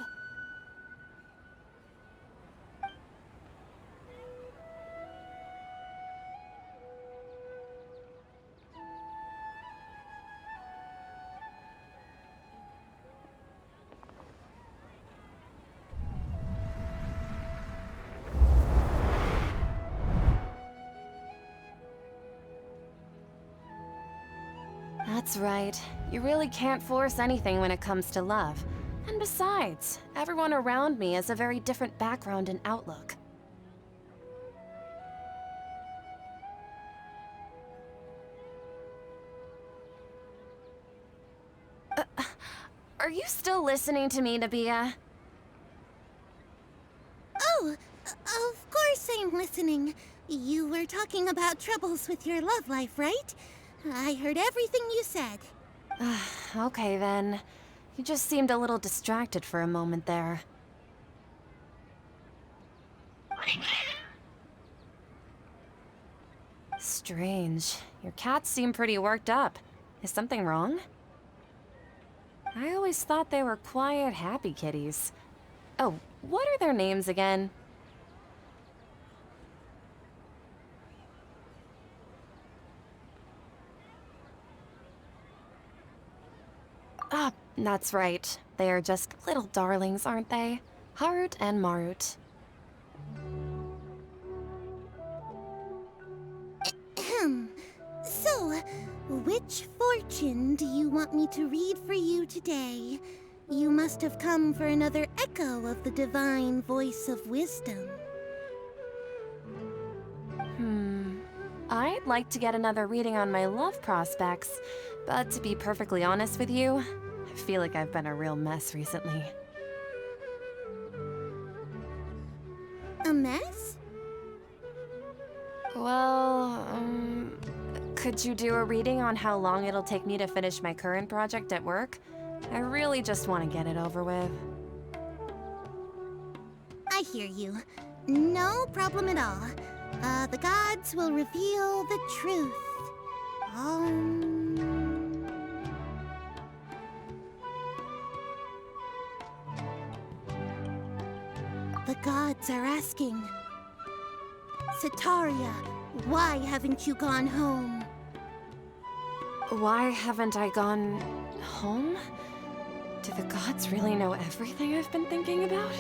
That's right. You really can't force anything when it comes to love. And besides, everyone around me has a very different background and outlook. Are you still listening to me, Nabia? Oh, of course I'm listening. You were talking about troubles with your love life, right? I heard everything you said. Okay then. You just seemed a little distracted for a moment there. Strange. Your cats seem pretty worked up. Is something wrong? I always thought they were quiet, happy kitties. Oh, what are their names again? Ah, that's right. They are just little darlings, aren't they? Harut and Marut. So, which fortune do you want me to read for you today? You must have come for another echo of the divine voice of wisdom. I'd like to get another reading on my love prospects, but to be perfectly honest with you, I feel like I've been a real mess recently. A mess? Well, could you do a reading on how long it'll take me to finish my current project at work? I really just want to get it over with. I hear you. No problem at all. The gods will reveal the truth. The gods are asking, Sataria, why haven't you gone home? Why haven't I gone home? Do the gods really know everything I've been thinking about?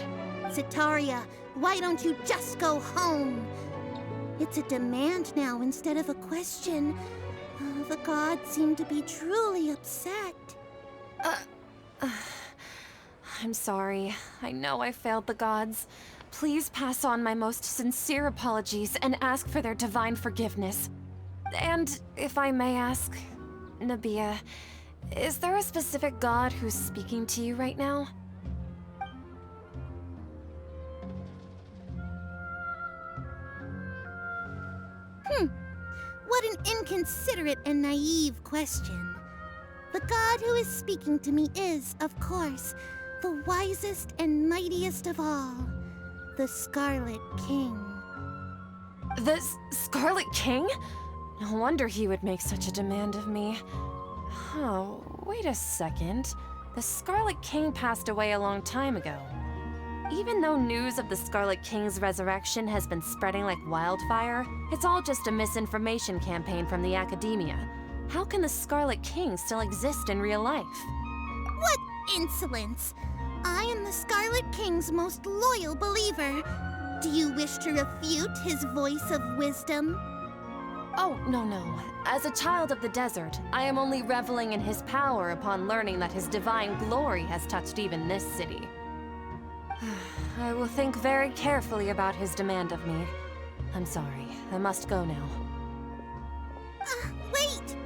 Sataria, why don't you just go home? It's a demand now instead of a question. The gods seem to be truly upset. I'm sorry. I know I failed the gods. Please pass on my most sincere apologies and ask for their divine forgiveness. And if I may ask, Nabia, is there a specific god who's speaking to you right now? What an inconsiderate and naive question. The god who is speaking to me is, of course, the wisest and mightiest of all, the Scarlet King. The Scarlet King? No wonder he would make such a demand of me. Oh, wait a second. The Scarlet King passed away a long time ago. Even though news of the Scarlet King's resurrection has been spreading like wildfire, it's all just a misinformation campaign from the academia. How can the Scarlet King still exist in real life? What insolence! I am the Scarlet King's most loyal believer. Do you wish to refute his voice of wisdom? Oh, no. As a child of the desert, I am only reveling in his power upon learning that his divine glory has touched even this city. I will think very carefully about his demand of me. I'm sorry. I must go now. Wait!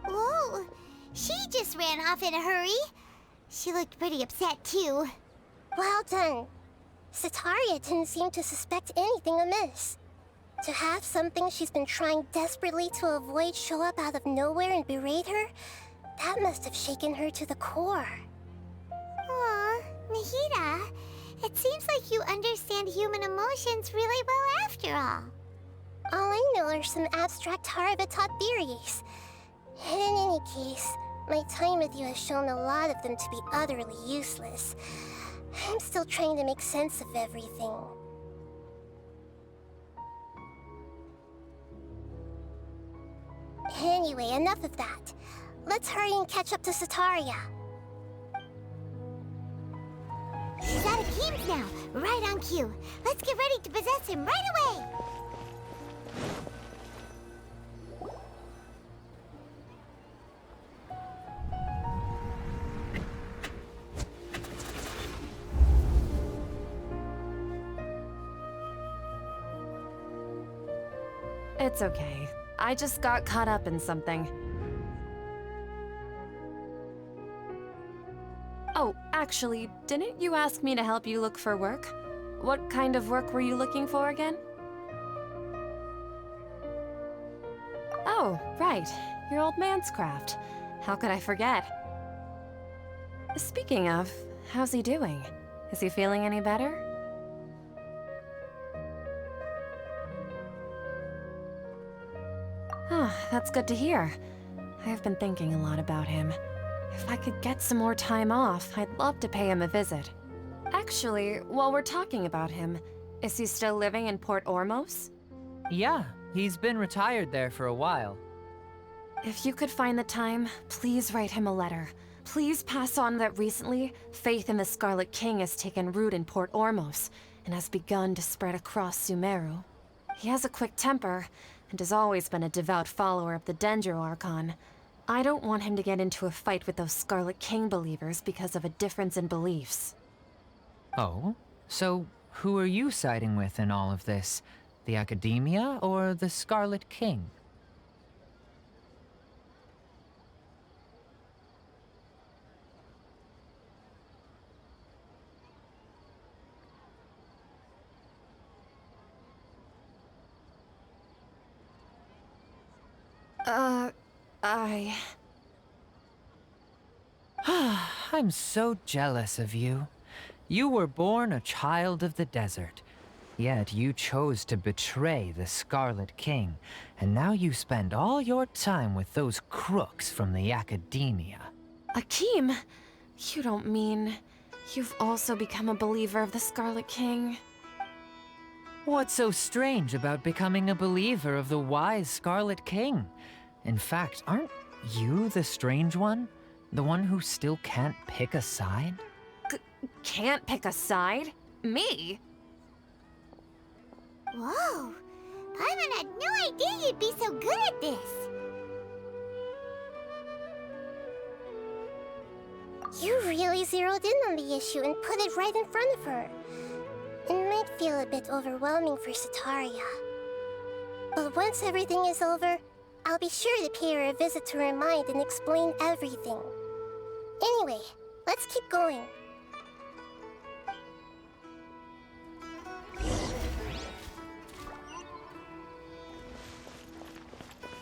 Whoa! She just ran off in a hurry. She looked pretty upset, too. Well done. Sataria didn't seem to suspect anything amiss. To have something she's been trying desperately to avoid show up out of nowhere and berate her, that must have shaken her to the core. Aw, Nahida, it seems like you understand human emotions really well after all. All I know are some abstract Harabatot theories. In any case, my time with you has shown a lot of them to be utterly useless. I'm still trying to make sense of everything. Anyway, enough of that. Let's hurry and catch up to Sataria. He's out of Keem's now, right on cue. Let's get ready to possess him right away! It's okay. I just got caught up in something. Oh, actually, didn't you ask me to help you look for work? What kind of work were you looking for again? Oh, right. Your old man's craft. How could I forget? Speaking of, how's he doing? Is he feeling any better? Oh, that's good to hear. I've been thinking a lot about him. If I could get some more time off, I'd love to pay him a visit. Actually, while we're talking about him, is he still living in Port Ormos? Yeah, he's been retired there for a while. If you could find the time, please write him a letter. Please pass on that recently, faith in the Scarlet King has taken root in Port Ormos and has begun to spread across Sumeru. He has a quick temper, and has always been a devout follower of the Dendro Archon. I don't want him to get into a fight with those Scarlet King believers because of a difference in beliefs. Oh? So, who are you siding with in all of this? The Academia or the Scarlet King? I'm so jealous of you. You were born a child of the desert, yet you chose to betray the Scarlet King, and now you spend all your time with those crooks from the Academia. Akeem, you don't mean you've also become a believer of the Scarlet King? What's so strange about becoming a believer of the wise Scarlet King? In fact, aren't you the strange one? The one who still can't pick a side? Can't pick a side? Me? Whoa! Paimon had no idea you'd be so good at this! You really zeroed in on the issue and put it right in front of her. It might feel a bit overwhelming for Sataria. But once everything is over, I'll be sure to pay her a visit to her mind and explain everything. Anyway, let's keep going.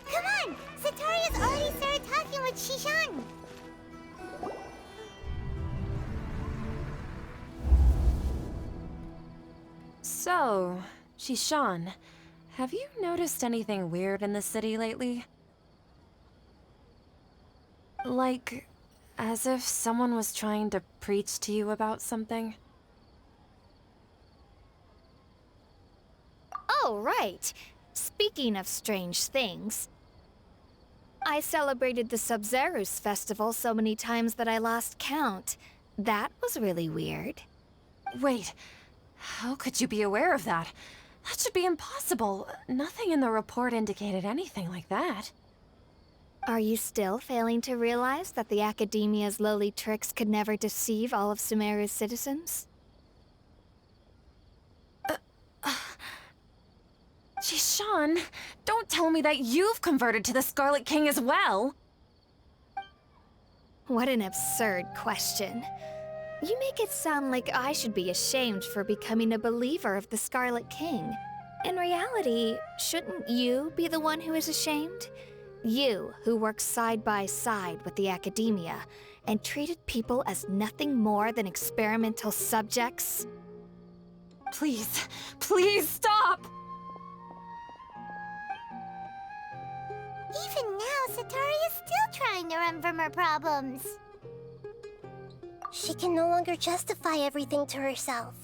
Come on! Sataria's already started talking with Shishan! So, Shishan, have you noticed anything weird in the city lately? Like, as if someone was trying to preach to you about something? Oh, right. Speaking of strange things, I celebrated the Sub-Zerus festival so many times that I lost count. That was really weird. Wait, how could you be aware of that? That should be impossible. Nothing in the report indicated anything like that. Are you still failing to realize that the Academia's lowly tricks could never deceive all of Sumeru's citizens? Shishan, don't tell me that you've converted to the Scarlet King as well! What an absurd question. You make it sound like I should be ashamed for becoming a believer of the Scarlet King. In reality, shouldn't you be the one who is ashamed? You, who works side by side with the Academia and treated people as nothing more than experimental subjects? Please, please stop! Even now, Sataria's still trying to run from her problems. She can no longer justify everything to herself.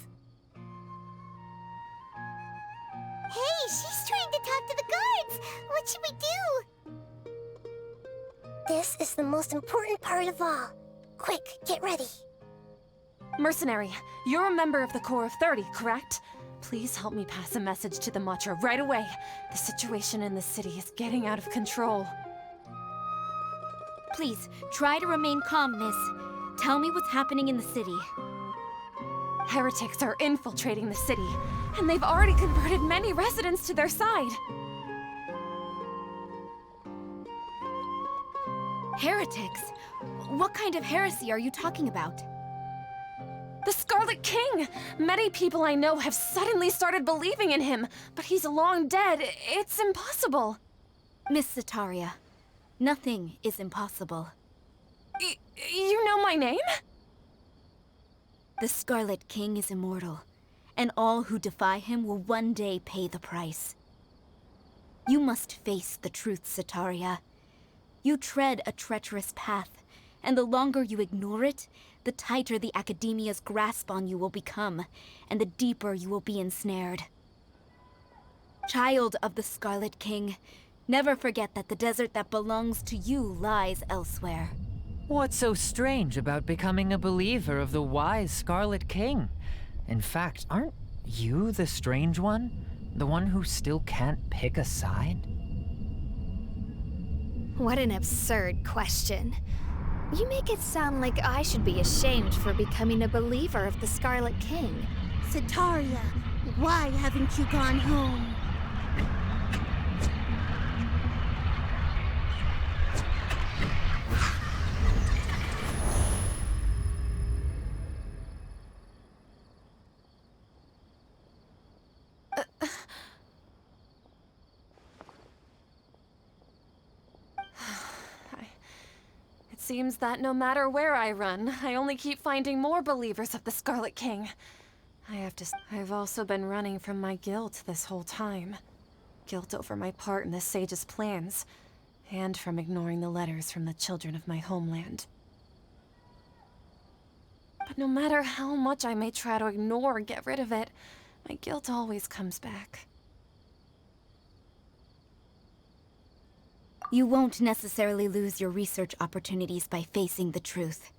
Hey, she's trying to talk to the guards! What should we do? This is the most important part of all. Quick, get ready. Mercenary, you're a member of the Corps of 30, correct? Please help me pass a message to the Matcha right away. The situation in the city is getting out of control. Please, try to remain calm, miss. Tell me what's happening in the city. Heretics are infiltrating the city, and they've already converted many residents to their side. Heretics? What kind of heresy are you talking about? The Scarlet King! Many people I know have suddenly started believing in him, but he's long dead. It's impossible. Miss Sataria, nothing is impossible. You know my name? The Scarlet King is immortal, and all who defy him will one day pay the price. You must face the truth, Sataria. You tread a treacherous path, and the longer you ignore it, the tighter the Academia's grasp on you will become, and the deeper you will be ensnared. Child of the Scarlet King, never forget that the desert that belongs to you lies elsewhere. What's so strange about becoming a believer of the wise Scarlet King? In fact, aren't you the strange one? The one who still can't pick a side? What an absurd question. You make it sound like I should be ashamed for becoming a believer of the Scarlet King. Sataria, why haven't you gone home? It seems that no matter where I run, I only keep finding more believers of the Scarlet King. I've also been running from my guilt this whole time. Guilt over my part in the Sage's plans, and from ignoring the letters from the children of my homeland. But no matter how much I may try to ignore or get rid of it, My guilt always comes back. You won't necessarily lose your research opportunities by facing the truth.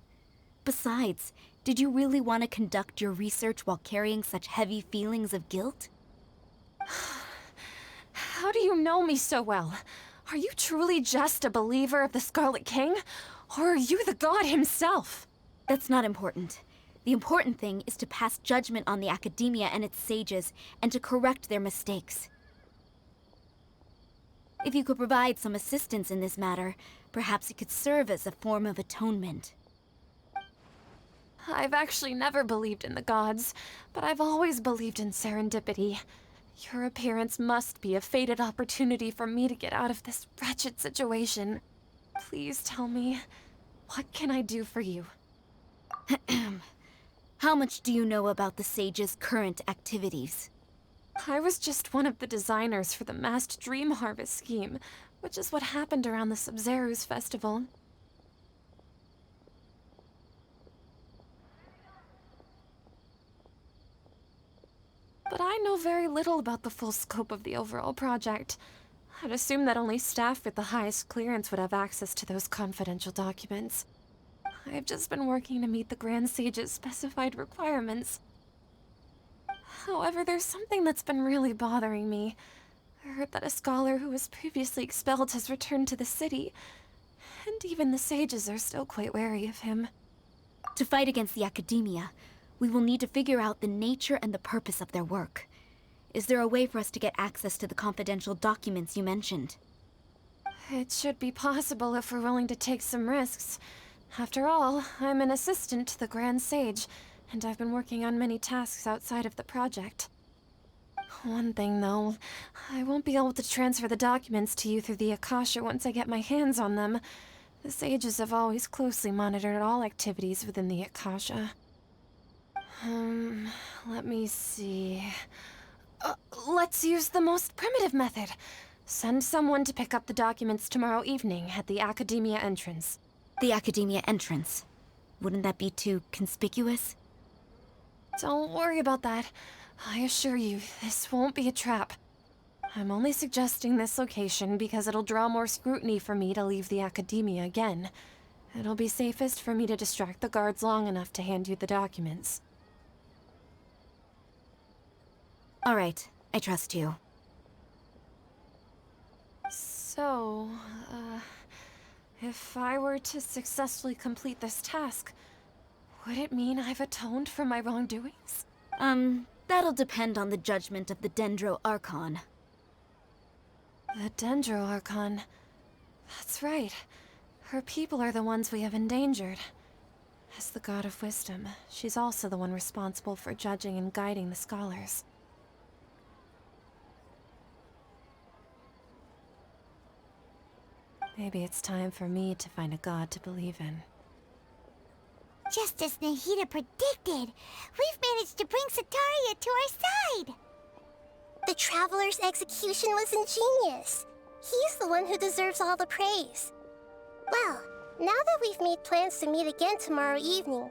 Besides, did you really want to conduct your research while carrying such heavy feelings of guilt? How do you know me so well? Are you truly just a believer of the Scarlet King? Or are you the god himself? That's not important. The important thing is to pass judgment on the Academia and its sages, and to correct their mistakes. If you could provide some assistance in this matter, perhaps it could serve as a form of atonement. I've actually never believed in the gods, but I've always believed in serendipity. Your appearance must be a fated opportunity for me to get out of this wretched situation. Please tell me, what can I do for you? How much do you know about the sage's current activities? I was just one of the designers for the massed dream harvest scheme, which is what happened around the Sumeru's festival. But I know very little about the full scope of the overall project. I'd assume that only staff with the highest clearance would have access to those confidential documents. I've just been working to meet the Grand Sage's specified requirements. However, there's something that's been really bothering me. I heard that a scholar who was previously expelled has returned to the city, and even the sages are still quite wary of him. To fight against the Academia, we will need to figure out the nature and the purpose of their work. Is there a way for us to get access to the confidential documents you mentioned? It should be possible if we're willing to take some risks. After all, I'm an assistant to the Grand Sage, and I've been working on many tasks outside of the project. One thing, though, I won't be able to transfer the documents to you through the Akasha once I get my hands on them. The sages have always closely monitored all activities within the Akasha. Let me see. Let's use the most primitive method. Send someone to pick up the documents tomorrow evening at the Academia entrance. The Academia entrance? Wouldn't that be too conspicuous? Don't worry about that. I assure you, this won't be a trap. I'm only suggesting this location because it'll draw more scrutiny for me to leave the Academia again. It'll be safest for me to distract the guards long enough to hand you the documents. All right, I trust you. So, if I were to successfully complete this task, would it mean I've atoned for my wrongdoings? That'll depend on the judgment of the Dendro Archon. The Dendro Archon. That's right. Her people are the ones we have endangered. As the God of Wisdom, she's also the one responsible for judging and guiding the scholars. Maybe it's time for me to find a god to believe in. Just as Nahida predicted, we've managed to bring Sataria to our side! The Traveler's execution was ingenious. He's the one who deserves all the praise. Well, now that we've made plans to meet again tomorrow evening,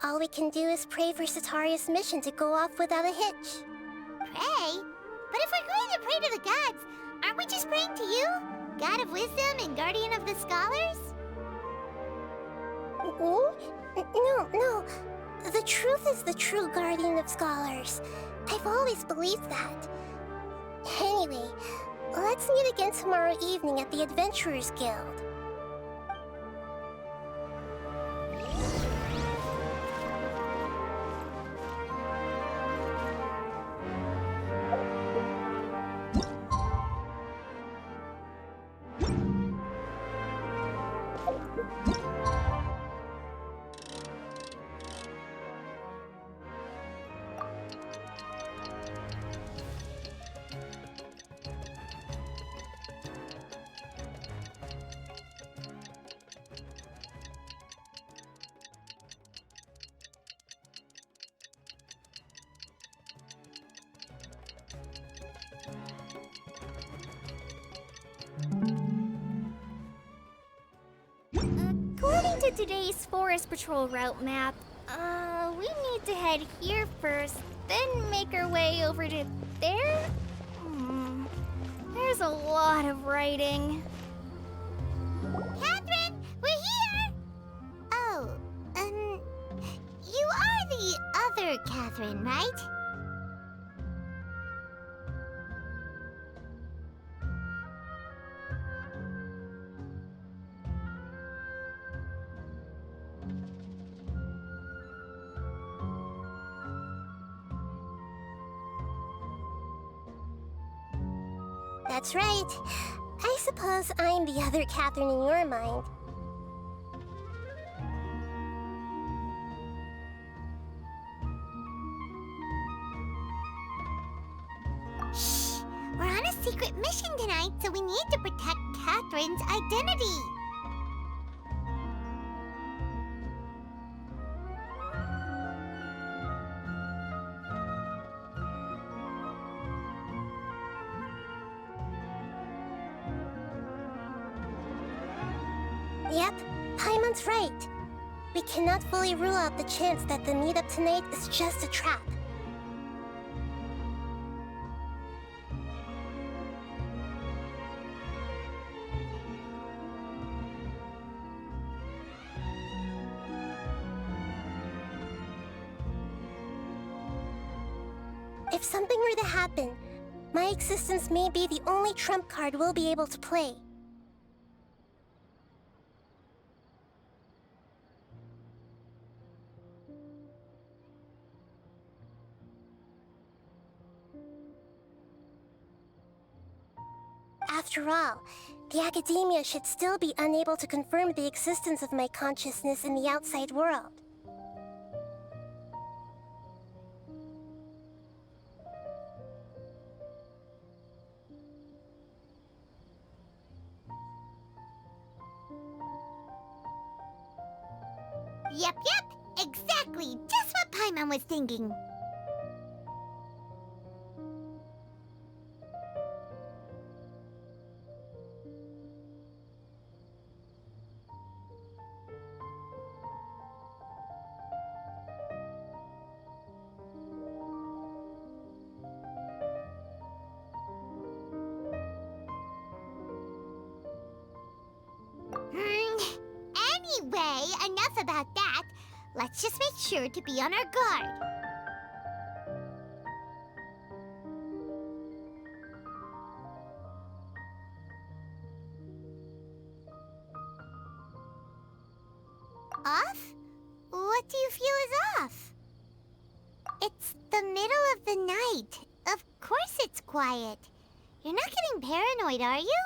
all we can do is pray for Sataria's mission to go off without a hitch. Pray? But if we're going to pray to the gods, aren't we just praying to you? God of Wisdom and Guardian of the Scholars? No. The truth is the true Guardian of Scholars. I've always believed that. Anyway, let's meet again tomorrow evening at the Adventurers Guild. According to today's Forest Patrol route map, we need to head here first, then make our way over to there? There's a lot of writing. Catherine, we're here! Oh, you are the other Catherine, right? That's right. I suppose I'm the other Catherine in your mind. Shh! We're on a secret mission tonight, so we need to protect Catherine's identity. Yep, Paimon's right. We cannot fully rule out the chance that the meetup tonight is just a trap. If something were to happen, my existence may be the only trump card we'll be able to play. After all, the academia should still be unable to confirm the existence of my consciousness in the outside world. Yep, exactly. Just what Paimon was thinking. Anyway, enough about that. Let's just make sure to be on our guard. Off? What do you feel is off? It's the middle of the night. Of course it's quiet. You're not getting paranoid, are you?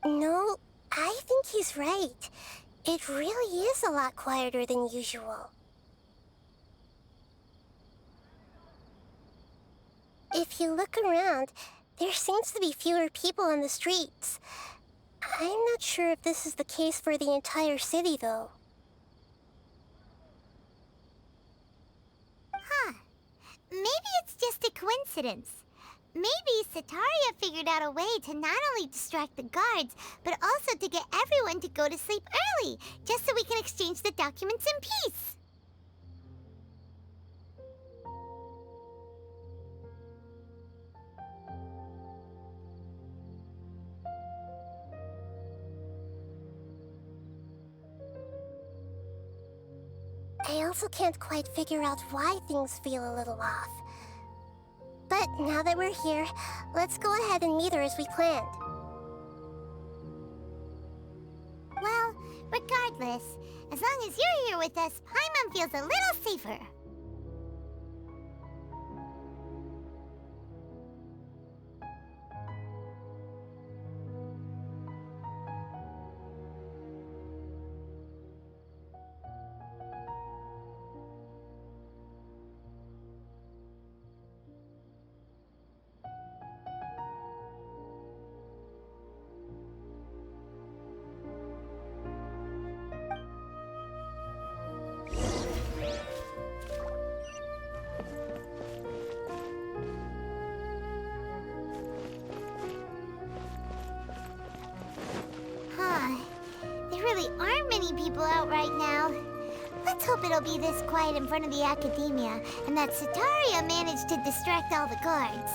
No, I think he's right. It really is a lot quieter than usual. If you look around, there seems to be fewer people on the streets. I'm not sure if this is the case for the entire city, though. Huh. Maybe it's just a coincidence. Maybe Sataria figured out a way to not only distract the guards, but also to get everyone to go to sleep early, just so we can exchange the documents in peace. I also can't quite figure out why things feel a little off. But now that we're here, let's go ahead and meet her as we planned. Well, regardless, as long as you're here with us, Paimon feels a little safer. really aren't many people out right now. Let's hope it'll be this quiet in front of the Academia, and that Sataria managed to distract all the guards.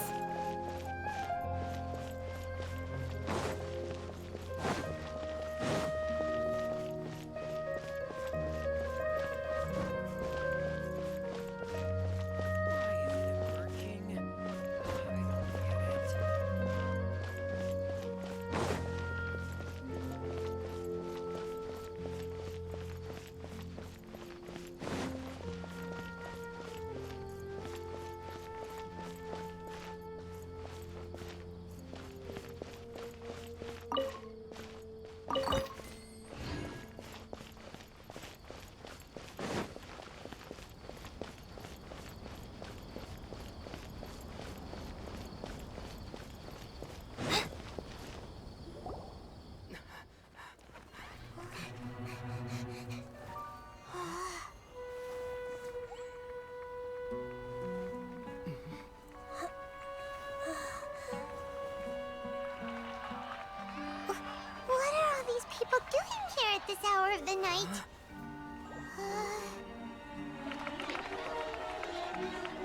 What are all these people doing here at this hour of the night?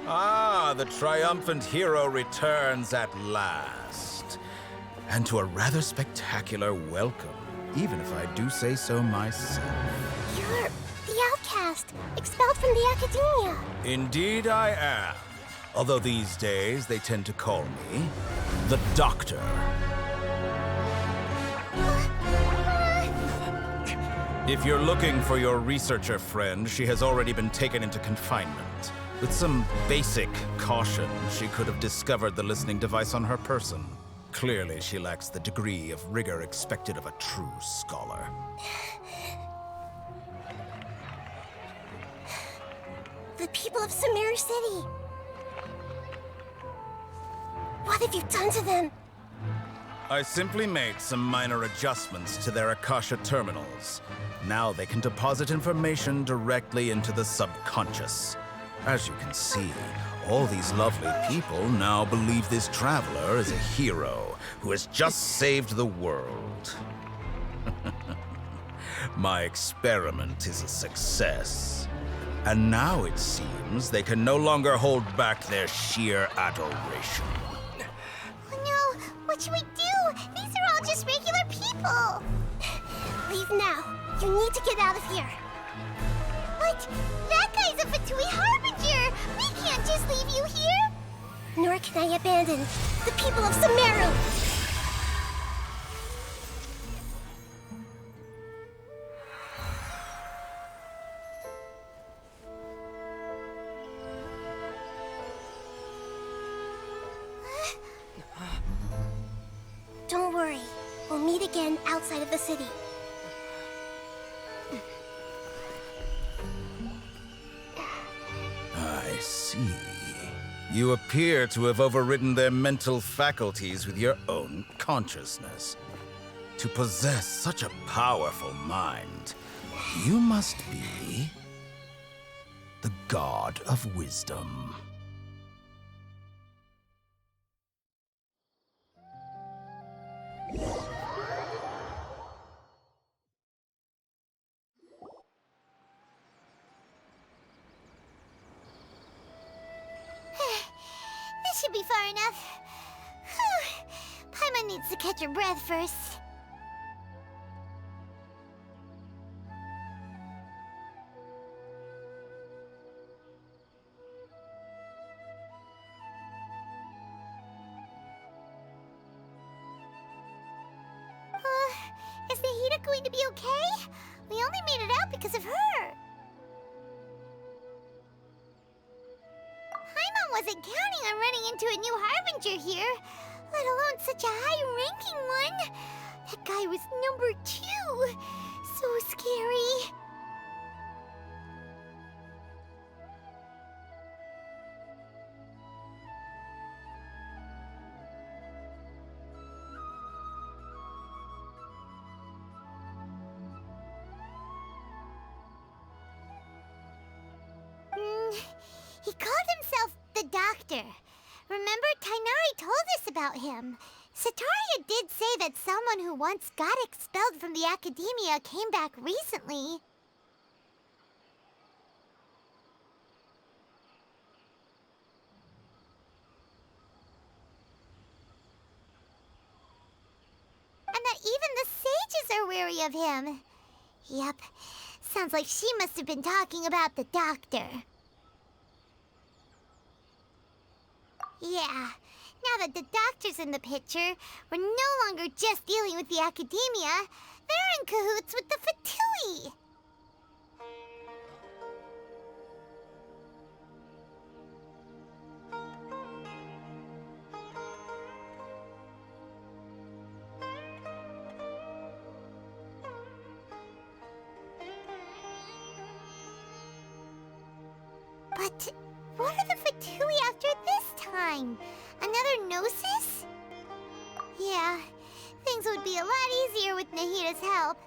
Ah, the triumphant hero returns at last. And to a rather spectacular welcome, even if I do say so myself. You're the outcast, expelled from the Academia. Indeed I am. Although these days they tend to call me the Doctor. If you're looking for your researcher friend, she has already been taken into confinement. With some basic caution, she could have discovered the listening device on her person. Clearly, she lacks the degree of rigor expected of a true scholar. The people of Sumeru City. What have you done to them? I simply made some minor adjustments to their Akasha terminals. Now they can deposit information directly into the subconscious. As you can see, all these lovely people now believe this traveler is a hero who has just saved the world. My experiment is a success. And now it seems they can no longer hold back their sheer adoration. Oh no, what should we do? These are all just regular people. Leave now. You need to get out of here. What? That guy's a Fatui Harbinger! We can't just leave you here! Nor can I abandon the people of Sumeru! Don't worry. We'll meet again outside of the city. I see. You appear to have overridden their mental faculties with your own consciousness. To possess such a powerful mind, you must be the god of wisdom. This should be far enough. Whew. Paimon needs to catch her breath first. Is the Hida going to be okay? We only made it out because of her. Paimon wasn't counting on running into a new Harbinger here, let alone such a high-ranking one. That guy was number 2. So scary. He called himself the Doctor. Remember, Tainari told us about him. Sataria did say that someone who once got expelled from the academia came back recently. And that even the sages are wary of him. Yep, sounds like she must have been talking about the doctor. Yeah, now that the doctor's in the picture, we're no longer just dealing with the academia. They're in cahoots with the Fatui. But what are the Fatui after this time? Another Gnosis? Yeah, things would be a lot easier with Nahida's help.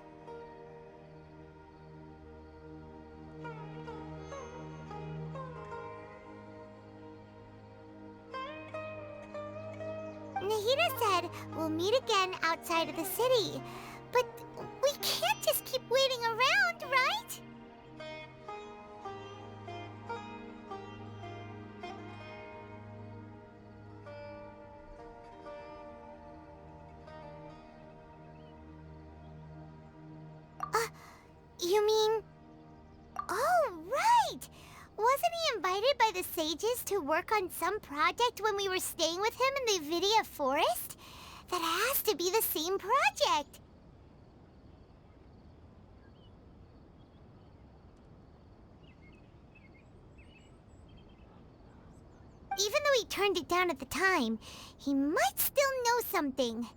Nahida said we'll meet again outside of the city. But we can't just keep waiting around, right? You mean... Oh, right! Wasn't he invited by the sages to work on some project when we were staying with him in the Vidia forest? That has to be the same project! Even though he turned it down at the time, he might still know something.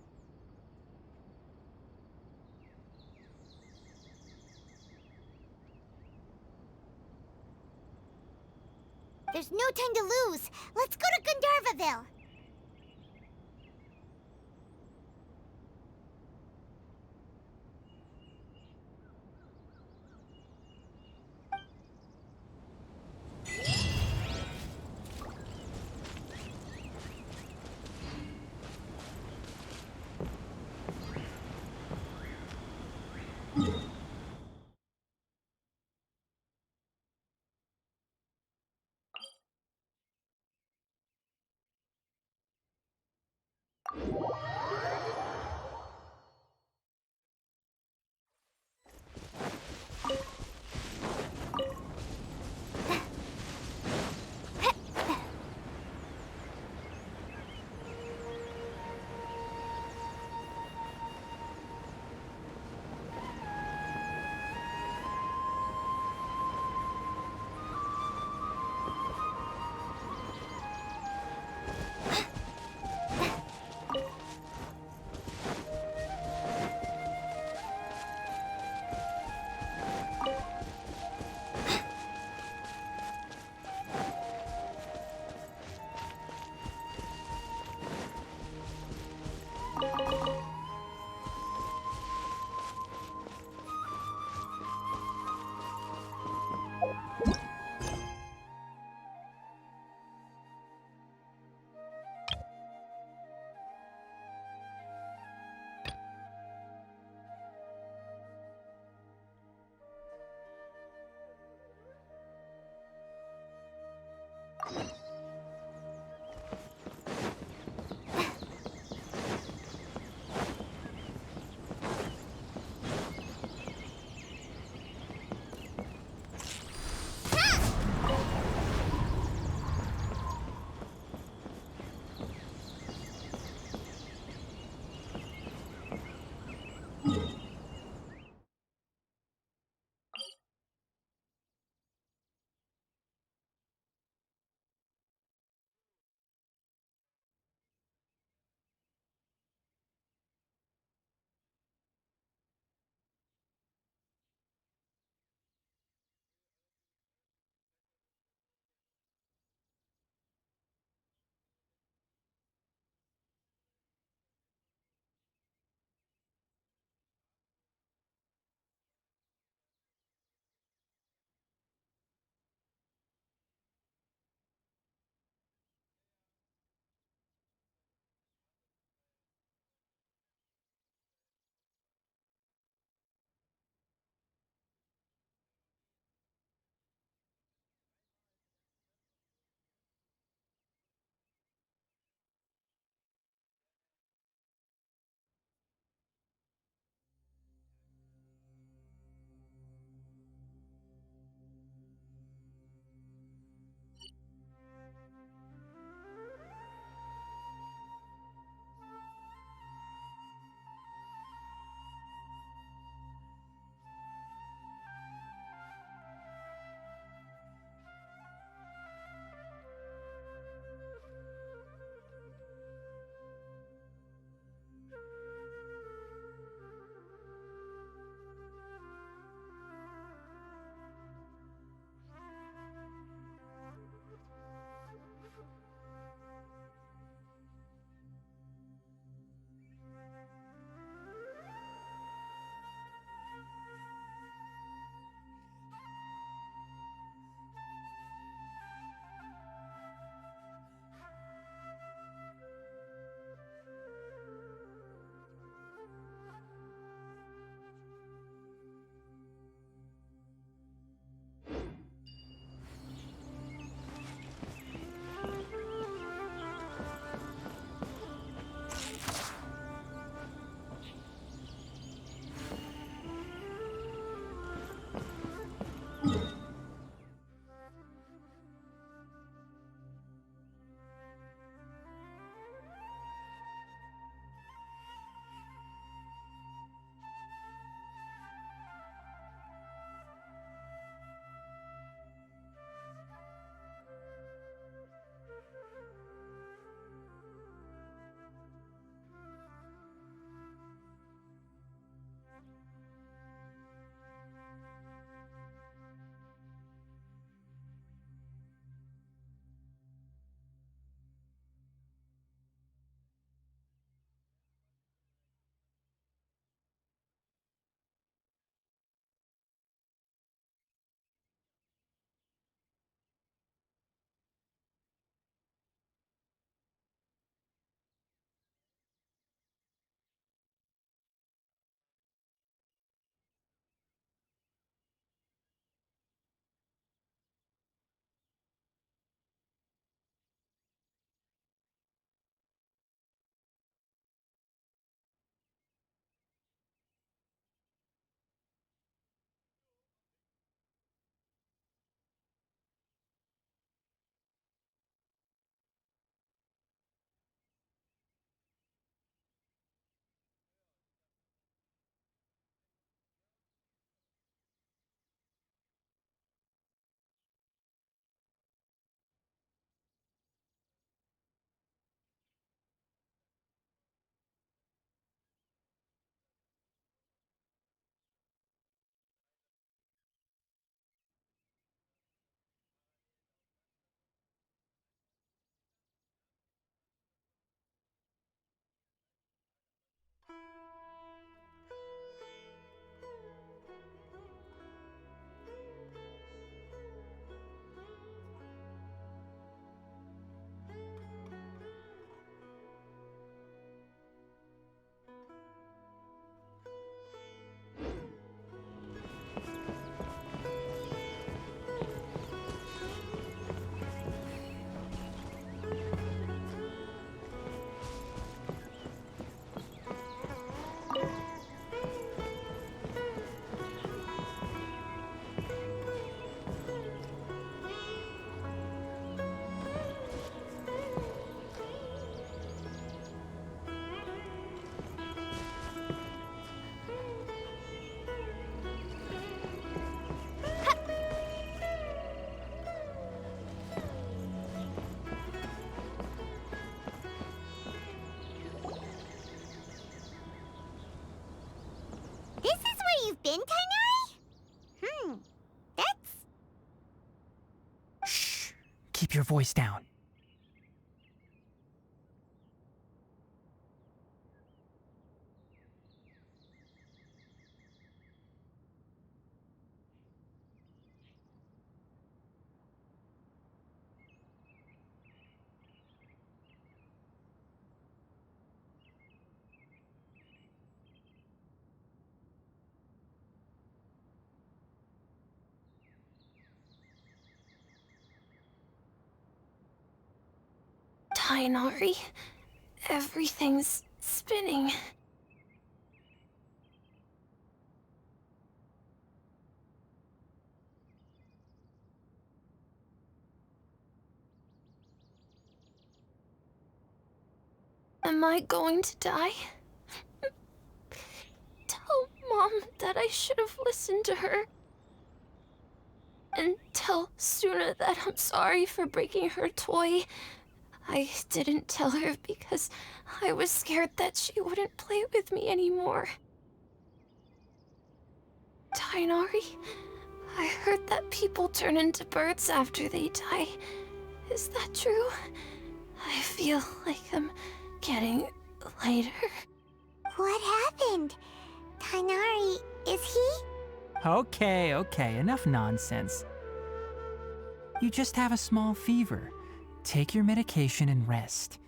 There's no time to lose. Let's go to Gandharvaville. keep your voice down. Tainari, everything's spinning. Am I going to die? Tell Mom that I should have listened to her. And tell Suna that I'm sorry for breaking her toy. I didn't tell her because I was scared that she wouldn't play with me anymore. Tainari, I heard that people turn into birds after they die. Is that true? I feel like I'm getting lighter. What happened? Tainari, is he? Okay, enough nonsense. You just have a small fever. Take your medication and rest.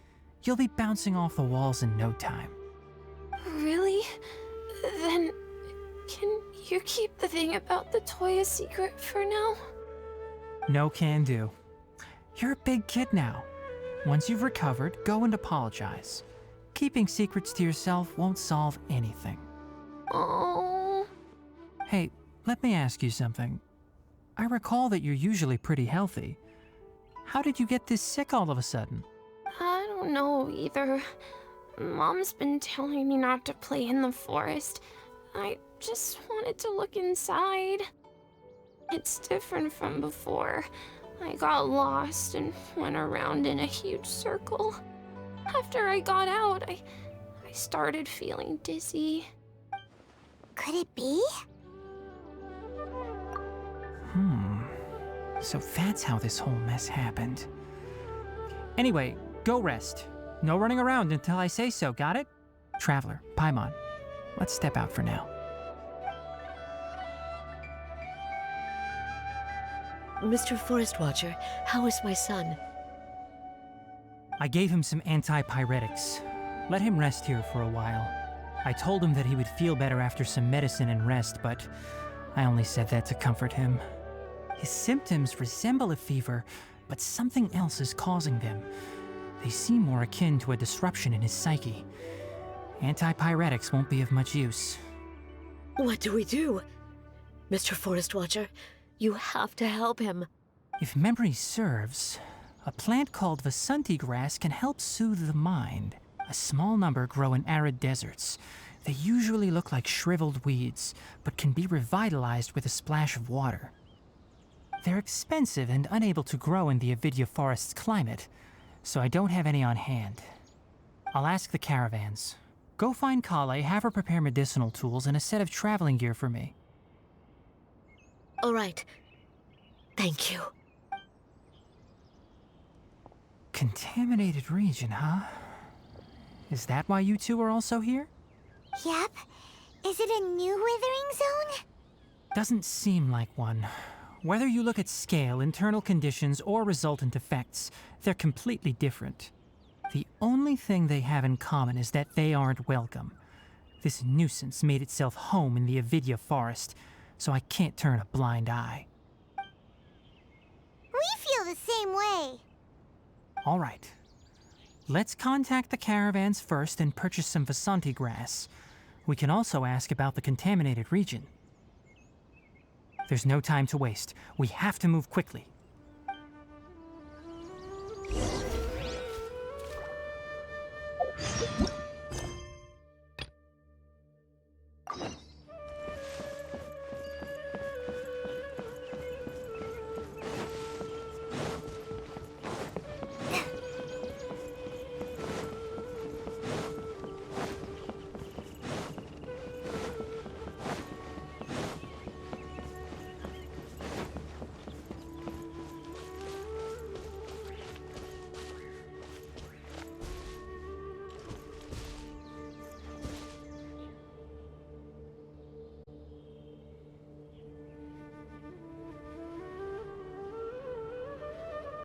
You'll be bouncing off the walls in no time. Really? Then, can you keep the thing about the toy a secret for now? No can do. You're a big kid now. Once you've recovered, go and apologize. Keeping secrets to yourself won't solve anything. Oh. Hey, let me ask you something. I recall that you're usually pretty healthy. How did you get this sick all of a sudden? I don't know either. Mom's been telling me not to play in the forest. I just wanted to look inside. It's different from before. I got lost and went around in a huge circle. After I got out, I started feeling dizzy. Could it be? So that's how this whole mess happened. Anyway, go rest. No running around until I say so, got it? Traveler, Paimon, let's step out for now. Mr. Forest Watcher, how is my son? I gave him some antipyretics. Let him rest here for a while. I told him that he would feel better after some medicine and rest, but I only said that to comfort him. His symptoms resemble a fever, but something else is causing them. They seem more akin to a disruption in his psyche. Antipyretics won't be of much use. What do we do? Mr. Forest Watcher, you have to help him. If memory serves, a plant called Vasanti grass can help soothe the mind. A small number grow in arid deserts. They usually look like shriveled weeds, but can be revitalized with a splash of water. They're expensive and unable to grow in the Avidya forest's climate, so I don't have any on hand. I'll ask the caravans. Go find Kale, have her prepare medicinal tools and a set of traveling gear for me. All right. Thank you. Contaminated region, huh? Is that why you two are also here? Yep. Is it a new withering zone? Doesn't seem like one. Whether you look at scale, internal conditions, or resultant effects, they're completely different. The only thing they have in common is that they aren't welcome. This nuisance made itself home in the Avidya forest, so I can't turn a blind eye. We feel the same way. All right. Let's contact the caravans first and purchase some Vasanti grass. We can also ask about the contaminated region. There's no time to waste. We have to move quickly.